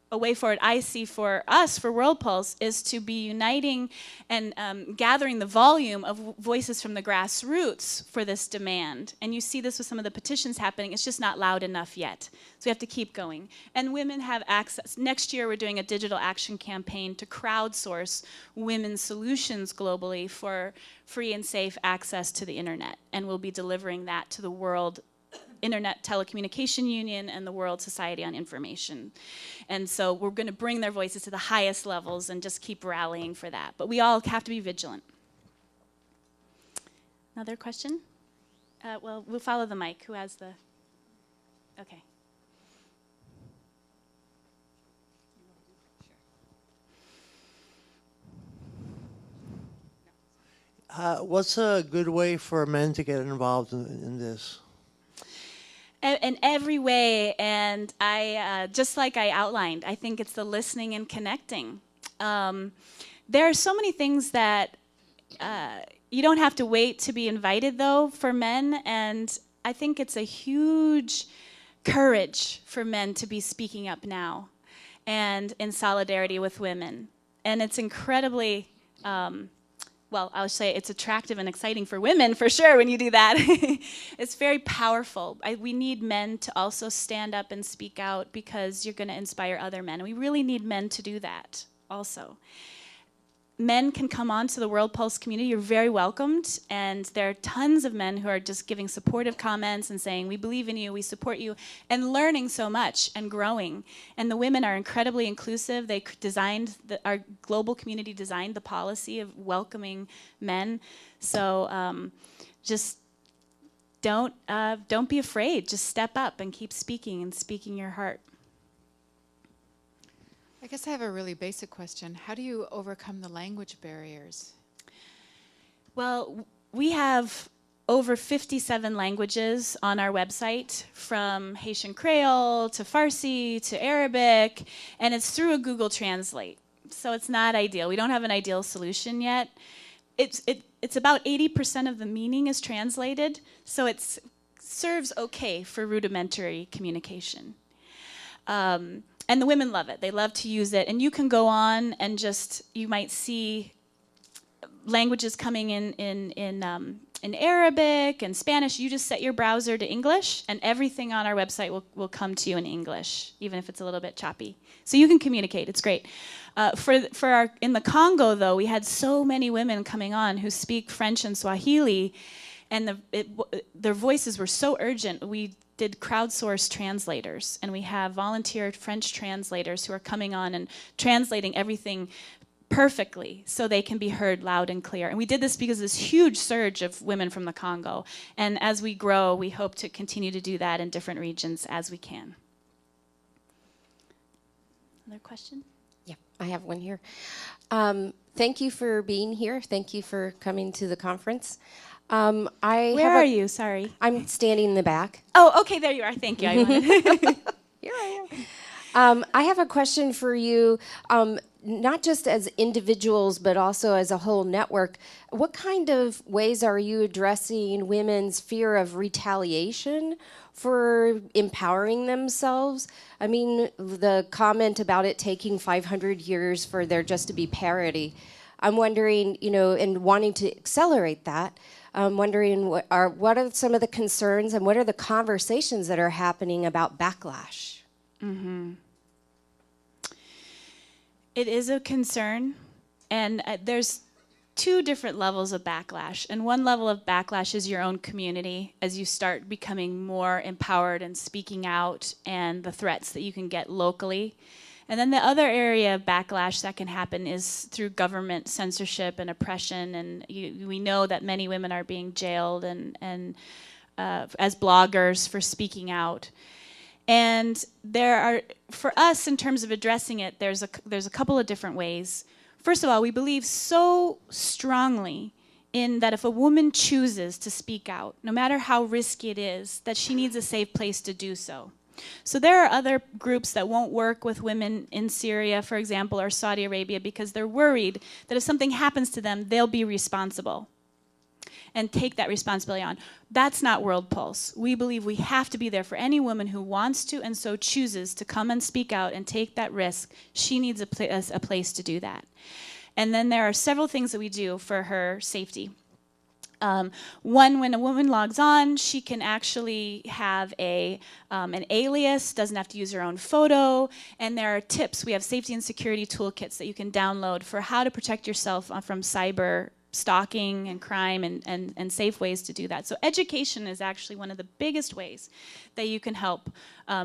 a way forward I see for us, for World Pulse, is to be uniting and gathering the volume of voices from the grassroots for this demand. And you see this with some of the petitions happening. It's just not loud enough yet. So we have to keep going. And women have access. Next year, we're doing a digital action campaign to crowdsource women's solutions globally for free and safe access to the internet. And we'll be delivering that to the World Internet Telecommunication Union and the World Society on Information. And so we're going to bring their voices to the highest levels and just keep rallying for that. But we all have to be vigilant. Another question? Well, we'll follow the mic. Who has the... Okay. What's a good way for men to get involved in this? In every way, and I just like I outlined, I think it's the listening and connecting. There are so many things that you don't have to wait to be invited, though, for men, and I think it's a huge courage for men to be speaking up now and in solidarity with women. And it's incredibly... well, I'll say it's attractive and exciting for women, for sure, when you do that. It's very powerful. We need men to also stand up and speak out because you're going to inspire other men. We really need men to do that also. Men can come on to the World Pulse community. You're very welcomed. And there are tons of men who are just giving supportive comments and saying, we believe in you, we support you, and learning so much and growing. And the women are incredibly inclusive. They designed, our global community designed the policy of welcoming men. So just don't be afraid. Just step up and keep speaking and speaking your heart. I guess I have a really basic question. How do you overcome the language barriers? Well, we have over 57 languages on our website, from Haitian Creole to Farsi to Arabic, and it's through a Google Translate. So it's not ideal. We don't have an ideal solution yet. It's about 80% of the meaning is translated, so it serves okay for rudimentary communication. And the women love it. They love to use it. And you can go on and just, you might see languages coming in in Arabic and Spanish. You just set your browser to English, and everything on our website will come to you in English, even if it's a little bit choppy. So you can communicate. It's great. In the Congo, though, we had so many women coming on who speak French and Swahili, and their voices were so urgent. We did crowdsourced translators, and we have volunteer French translators who are coming on and translating everything perfectly so they can be heard loud and clear. And we did this because of this huge surge of women from the Congo. And as we grow, we hope to continue to do that in different regions as we can. Another question? Yeah, I have one here. Thank you for being here. Thank you for coming to the conference. Where are you? Sorry. I'm standing in the back. Oh, okay, there you are. Thank you. Here I am. I have a question for you, not just as individuals, but also as a whole network. What kind of ways are you addressing women's fear of retaliation for empowering themselves? I mean, the comment about it taking 500 years for there just to be parity. I'm wondering, and wanting to accelerate that, I'm wondering what are some of the concerns and what are the conversations that are happening about backlash? Mm-hmm. It is a concern, and there's two different levels of backlash. And one level of backlash is your own community as you start becoming more empowered and speaking out and the threats that you can get locally. And then the other area of backlash that can happen is through government censorship and oppression. And we know that many women are being jailed and as bloggers for speaking out. And there are, for us, in terms of addressing it, there's a couple of different ways. First of all, we believe so strongly in that if a woman chooses to speak out, no matter how risky it is, that she needs a safe place to do so. So there are other groups that won't work with women in Syria, for example, or Saudi Arabia, because they're worried that if something happens to them, they'll be responsible and take that responsibility on. That's not World Pulse. We believe we have to be there for any woman who wants to and so chooses to come and speak out and take that risk. She needs a place to do that. And then there are several things that we do for her safety. One, when a woman logs on, she can actually have an alias, doesn't have to use her own photo, and there are tips. We have safety and security toolkits that you can download for how to protect yourself from cyber stalking and crime and safe ways to do that. So education is actually one of the biggest ways that you can help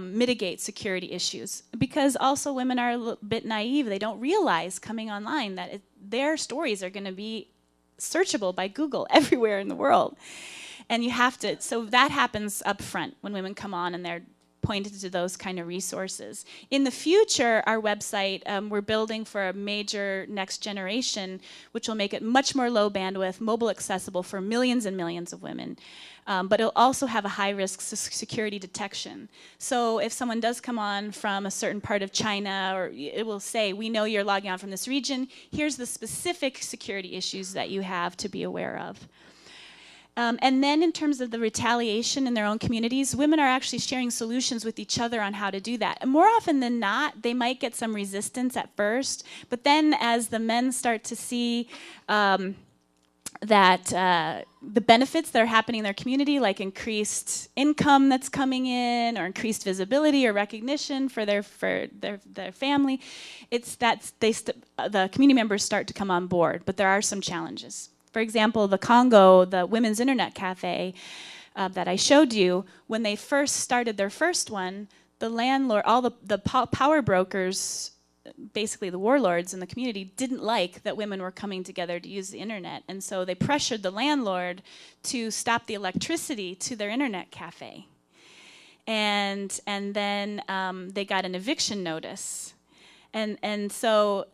mitigate security issues, because also women are a little bit naive. They don't realize coming online that their stories are going to be searchable by Google everywhere in the world. And you have to, so that happens up front when women come on and they're pointed to those kind of resources. In the future, our website, we're building for a major next generation, which will make it much more low bandwidth, mobile accessible for millions and millions of women. But it'll also have a high-risk security detection. So if someone does come on from a certain part of China, or it will say, we know you're logging on from this region, here's the specific security issues that you have to be aware of. And then in terms of the retaliation in their own communities, women are actually sharing solutions with each other on how to do that. And more often than not, they might get some resistance at first, but then as the men start to see that the benefits that are happening in their community, like increased income that's coming in, or increased visibility or recognition for their family, it's that the community members start to come on board. But there are some challenges. For example, the Congo, the Women's Internet Cafe that I showed you, when they first started their first one, the landlord, all the power brokers, basically the warlords in the community, didn't like that women were coming together to use the internet. And so they pressured the landlord to stop the electricity to their internet cafe. And then they got an eviction notice. And so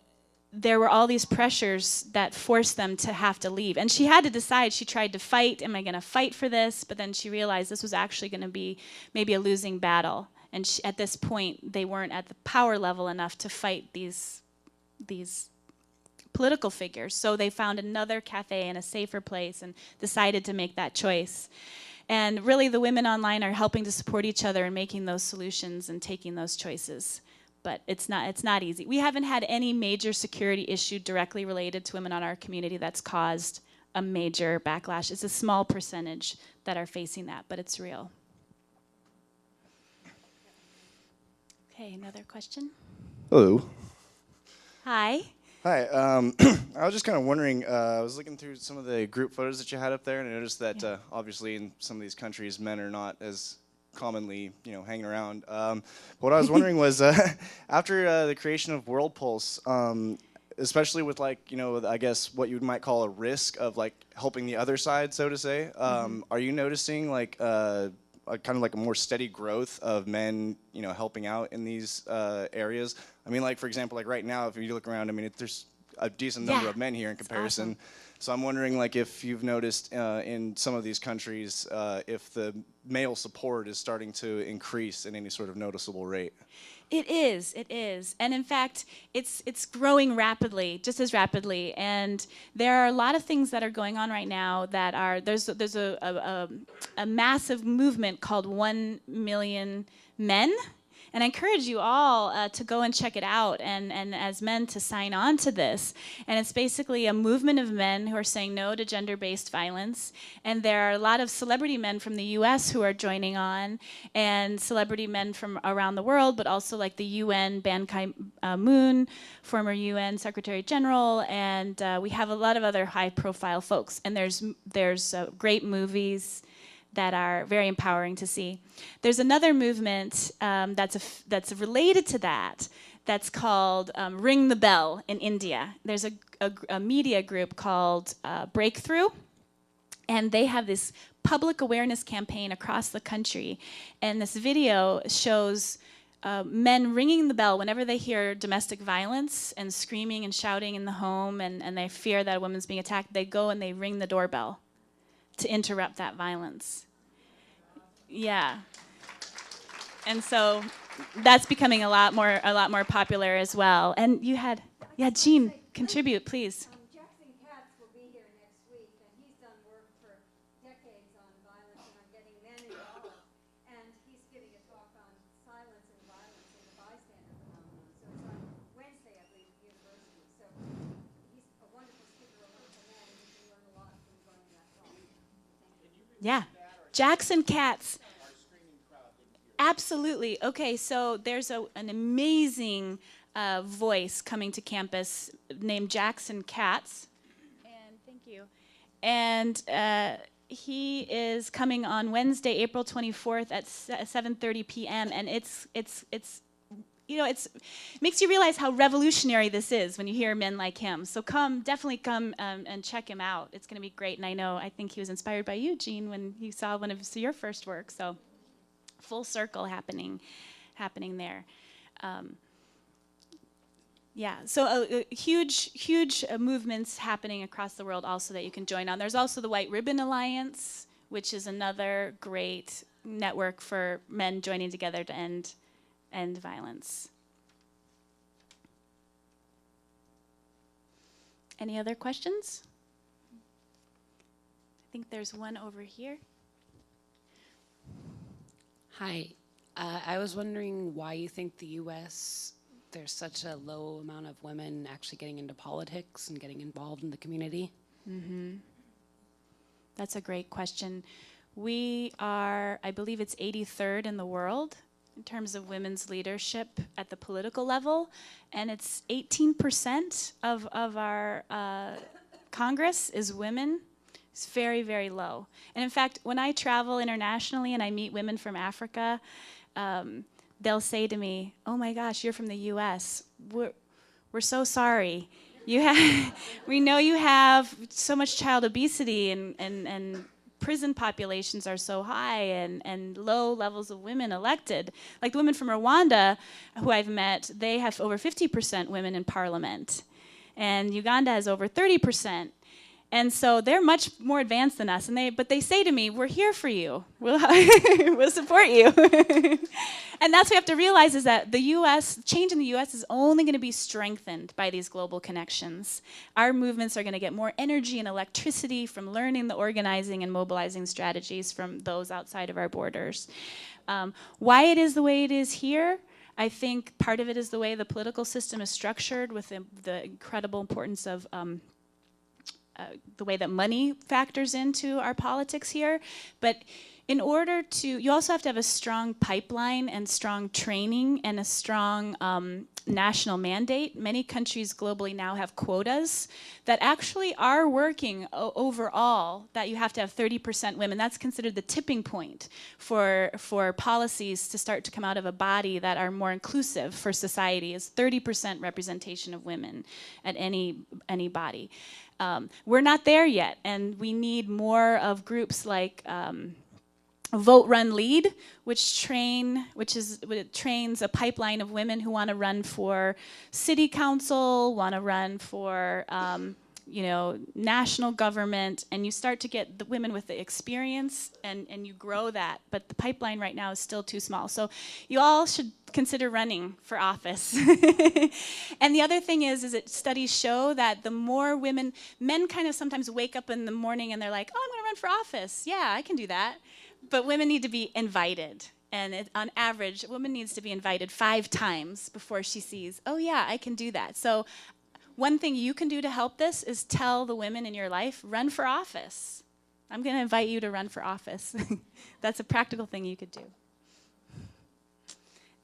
there were all these pressures that forced them to have to leave. And she had to decide. She tried to fight, am I going to fight for this? But then she realized this was actually going to be maybe a losing battle. And at this point, they weren't at the power level enough to fight these political figures. So they found another cafe in a safer place and decided to make that choice. And really, the women online are helping to support each other in making those solutions and taking those choices. But it's not easy. We haven't had any major security issue directly related to women on our community that's caused a major backlash. It's a small percentage that are facing that, but it's real. Okay, another question? Hello. Hi. Hi. I was just kind of wondering, I was looking through some of the group photos that you had up there, and I noticed that obviously in some of these countries, men are not as commonly, hanging around. What I was wondering was, after the creation of World Pulse, especially with I guess what you might call a risk of helping the other side, so to say, are you noticing kind of a more steady growth of men, helping out in these areas? I mean, for example, right now, if you look around, I mean, there's a decent number of men here in comparison. Awesome. So I'm wondering, if you've noticed in some of these countries, if the male support is starting to increase in any sort of noticeable rate. It is, and in fact, it's growing rapidly, just as rapidly. And there are a lot of things that are going on right now that are there's a massive movement called 1 Million Men. And I encourage you all to go and check it out, and as men to sign on to this. And it's basically a movement of men who are saying no to gender-based violence. And there are a lot of celebrity men from the US who are joining on, and celebrity men from around the world, but also like the UN, Ban Ki-moon, former UN Secretary General, and we have a lot of other high-profile folks. And there's great movies that are very empowering to see. There's another movement that's related to that, that's called Ring the Bell in India. There's a media group called Breakthrough, and they have this public awareness campaign across the country. And this video shows men ringing the bell whenever they hear domestic violence and screaming and shouting in the home, and they fear that a woman's being attacked. They go and they ring the doorbell to interrupt that violence. Yeah. And so that's becoming a lot more popular as well. And you had, Jean, contribute, please. Jackson Katz will be here next week, and he's done work for decades on violence and on getting men involved. And he's giving a talk on silence and violence and the bystander phenomenon. So it's on Wednesday, I believe, at the university. So he's a wonderful speaker for men. You can learn a lot from going to that talk. Yeah. Jackson Katz. Absolutely. Okay, so there's an amazing voice coming to campus named Jackson Katz. And thank you. And he is coming on Wednesday, April 24th at 7:30 p.m. And it makes you realize how revolutionary this is when you hear men like him. So definitely come and check him out. It's going to be great. And I think he was inspired by you, Jean, when you saw one of your first work. So full circle happening there. So huge movements happening across the world also that you can join on. There's also the White Ribbon Alliance, which is another great network for men joining together to end violence. Any other questions? I think there's one over here. Hi. I was wondering why you think the U.S., there's such a low amount of women actually getting into politics and getting involved in the community. Mm-hmm. That's a great question. We are, I believe it's 83rd in the world in terms of women's leadership at the political level, and it's 18% of our Congress is women. It's very, very low. And in fact, when I travel internationally and I meet women from Africa, they'll say to me, "Oh my gosh, you're from the U.S. We're so sorry. We know you have so much child obesity and prison populations are so high and low levels of women elected. Like the women from Rwanda who I've met, they have over 50% women in parliament. And Uganda has over 30%. And so they're much more advanced than us. But they say to me, "We're here for you. We'll support you." And that's what we have to realize is that the U.S., change in the U.S. is only going to be strengthened by these global connections. Our movements are going to get more energy and electricity from learning the organizing and mobilizing strategies from those outside of our borders. Why it is the way it is here, I think part of it is the way the political system is structured with the incredible importance of the way that money factors into our politics here. But in order to, you also have to have a strong pipeline and strong training and a strong national mandate. Many countries globally now have quotas that actually are working overall, that you have to have 30% women. That's considered the tipping point for policies to start to come out of a body that are more inclusive for society, is 30% representation of women at any body. We're not there yet, and we need more of groups like Vote, Run, Lead, which trains a pipeline of women who want to run for city council, want to run for national government, and you start to get the women with the experience, and you grow that. But the pipeline right now is still too small. So you all should consider running for office. And the other thing is that studies show that the more women, men kind of sometimes wake up in the morning and they're like, oh, I'm going to run for office. Yeah, I can do that. But women need to be invited. And on average, a woman needs to be invited 5 times before she sees, oh yeah, I can do that. So one thing you can do to help this is tell the women in your life, run for office. I'm going to invite you to run for office. That's a practical thing you could do.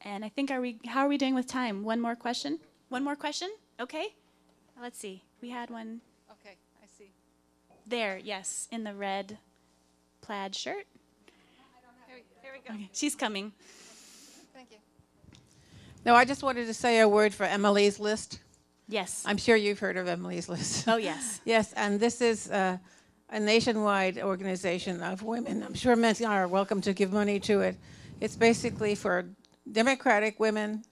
And I think, how are we doing with time? One more question? One more question? Okay. Let's see. We had one. Okay, I see. There, yes, in the red plaid shirt. Here we go. Okay, she's coming. Thank you. No, I just wanted to say a word for Emily's List. Yes. I'm sure you've heard of Emily's List. Oh, yes. Yes, and this is a nationwide organization of women. I'm sure men are welcome to give money to it. It's basically for Democratic women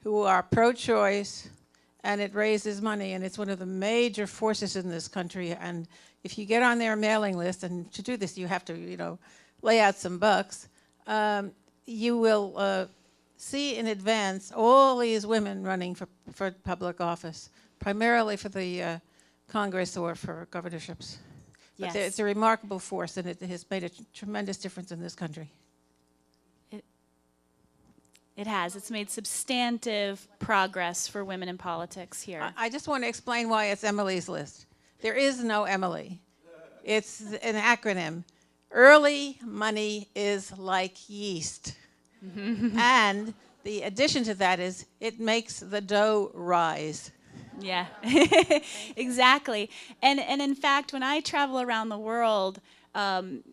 who are pro-choice, and it raises money, and it's one of the major forces in this country. And if you get on their mailing list, and to do this you have to, lay out some bucks, you will see in advance all these women running for public office, primarily for the Congress or for governorships. But Yes. It's a remarkable force, and it has made a tremendous difference in this country. It has. It's made substantive progress for women in politics here. I just want to explain why it's Emily's List. There is no Emily. It's an acronym. Early money is like yeast. And the addition to that is it makes the dough rise. Yeah, exactly. And in fact, when I travel around the world,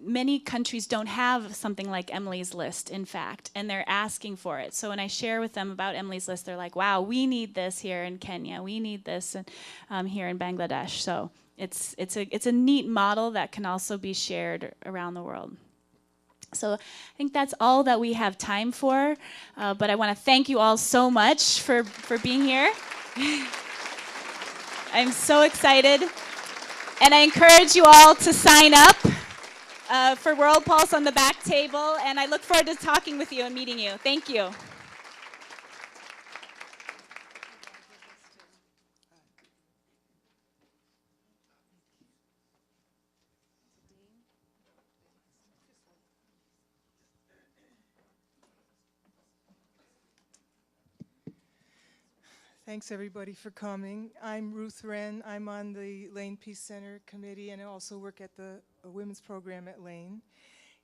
many countries don't have something like Emily's List, in fact, and they're asking for it. So when I share with them about Emily's List, they're like, wow, we need this here in Kenya. We need this here in Bangladesh. So it's a neat model that can also be shared around the world. So I think that's all that we have time for, but I want to thank you all so much for being here. I'm so excited, and I encourage you all to sign up for World Pulse on the back table, and I look forward to talking with you and meeting you. Thank you. Thanks everybody for coming. I'm Ruth Wren. I'm on the Lane Peace Center committee, and I also work at the women's program at Lane.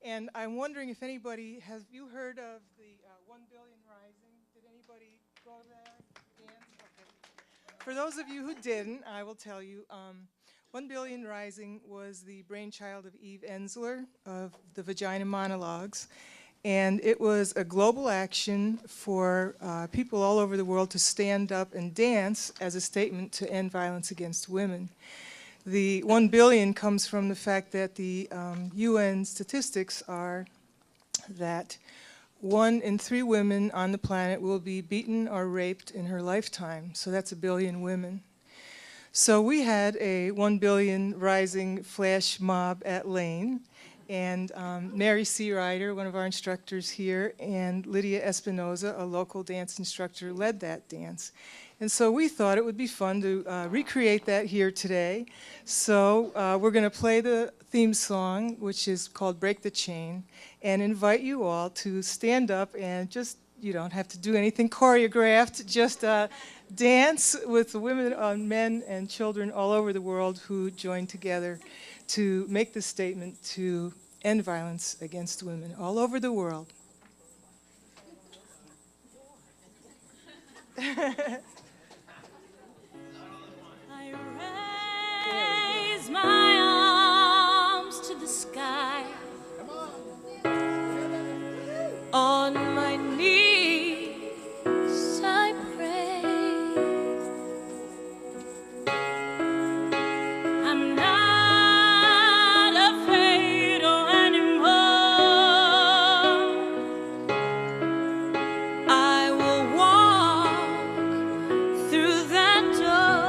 And I'm wondering if anybody, have you heard of the 1 Billion Rising? Did anybody go to that dance? Okay. For those of you who didn't, I will tell you, 1 Billion Rising was the brainchild of Eve Ensler of the Vagina Monologues. And it was a global action for people all over the world to stand up and dance as a statement to end violence against women. The 1 billion comes from the fact that the UN statistics are that 1 in 3 women on the planet will be beaten or raped in her lifetime. So that's 1 billion women. So we had a 1 Billion Rising flash mob at Lane. And Mary Searider, one of our instructors here, and Lydia Espinoza, a local dance instructor, led that dance. And so we thought it would be fun to recreate that here today. So we're going to play the theme song, which is called Break the Chain, and invite you all to stand up and just, you don't have to do anything choreographed, just dance with the women, men, and children all over the world who joined together to make this statement to end violence against women all over the world. I raise my arms to the sky. On my knees I pray. I'm not afraid anymore. I will walk through that door.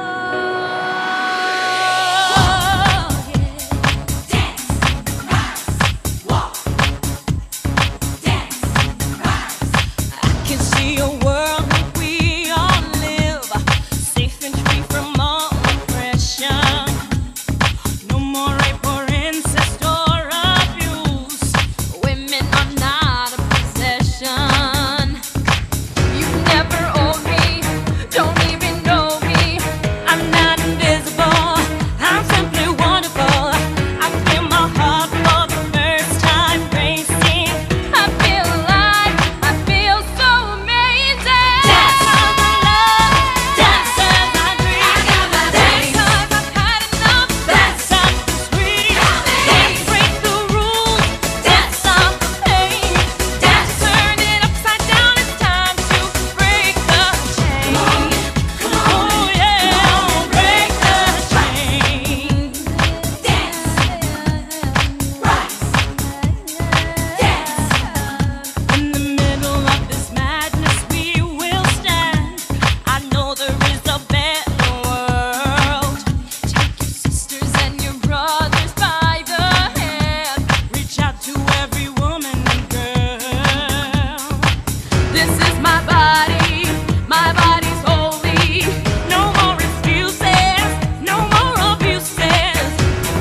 Dance, rise, walk. Dance, rise. I can see a world where we all live, safe and free from all oppression. No more rape or incest or abuse. Women are not a possession. You've never owned me, don't even know me. I'm not invisible, I'm simply wonderful. I feel my heart for the first time racing. I feel alive, I feel so amazing. Dance 'cause I love, dance 'cause I dream. Dance 'cause I've had enough, dance up the street. Dance, break the rules, dance up the pain. Dance, turn it upside down, it's time to break the chain. Oh yeah, break the chain. Dance, rise, dance. In the middle of this madness we will stand. I know there is a better world. Take your sisters and your brothers by the hand. Reach out to every woman and girl. This is my body's holy. No more excuses, no more abuses.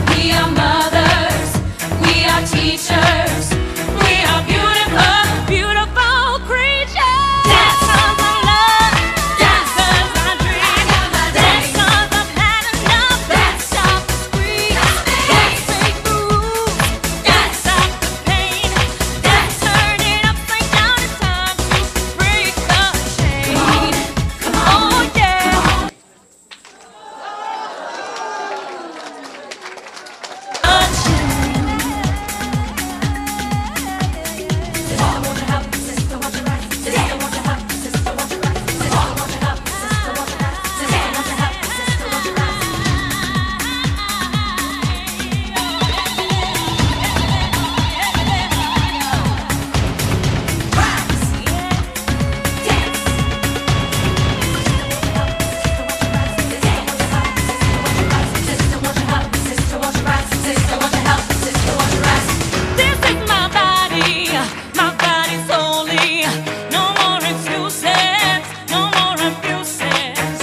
We are mothers, we are teachers, we are beautiful, beautiful creatures. Dance 'cause I love, dance 'cause I dream. Dance 'cause I've had enough, dance stop the scream. Dance, break the rules, dance stop the pain. Dance, turn it upside down, it's time to break the chain. Oh yeah. This is my body's holy. No more excuses, no more abuses.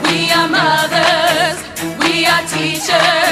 We are mothers, we are teachers.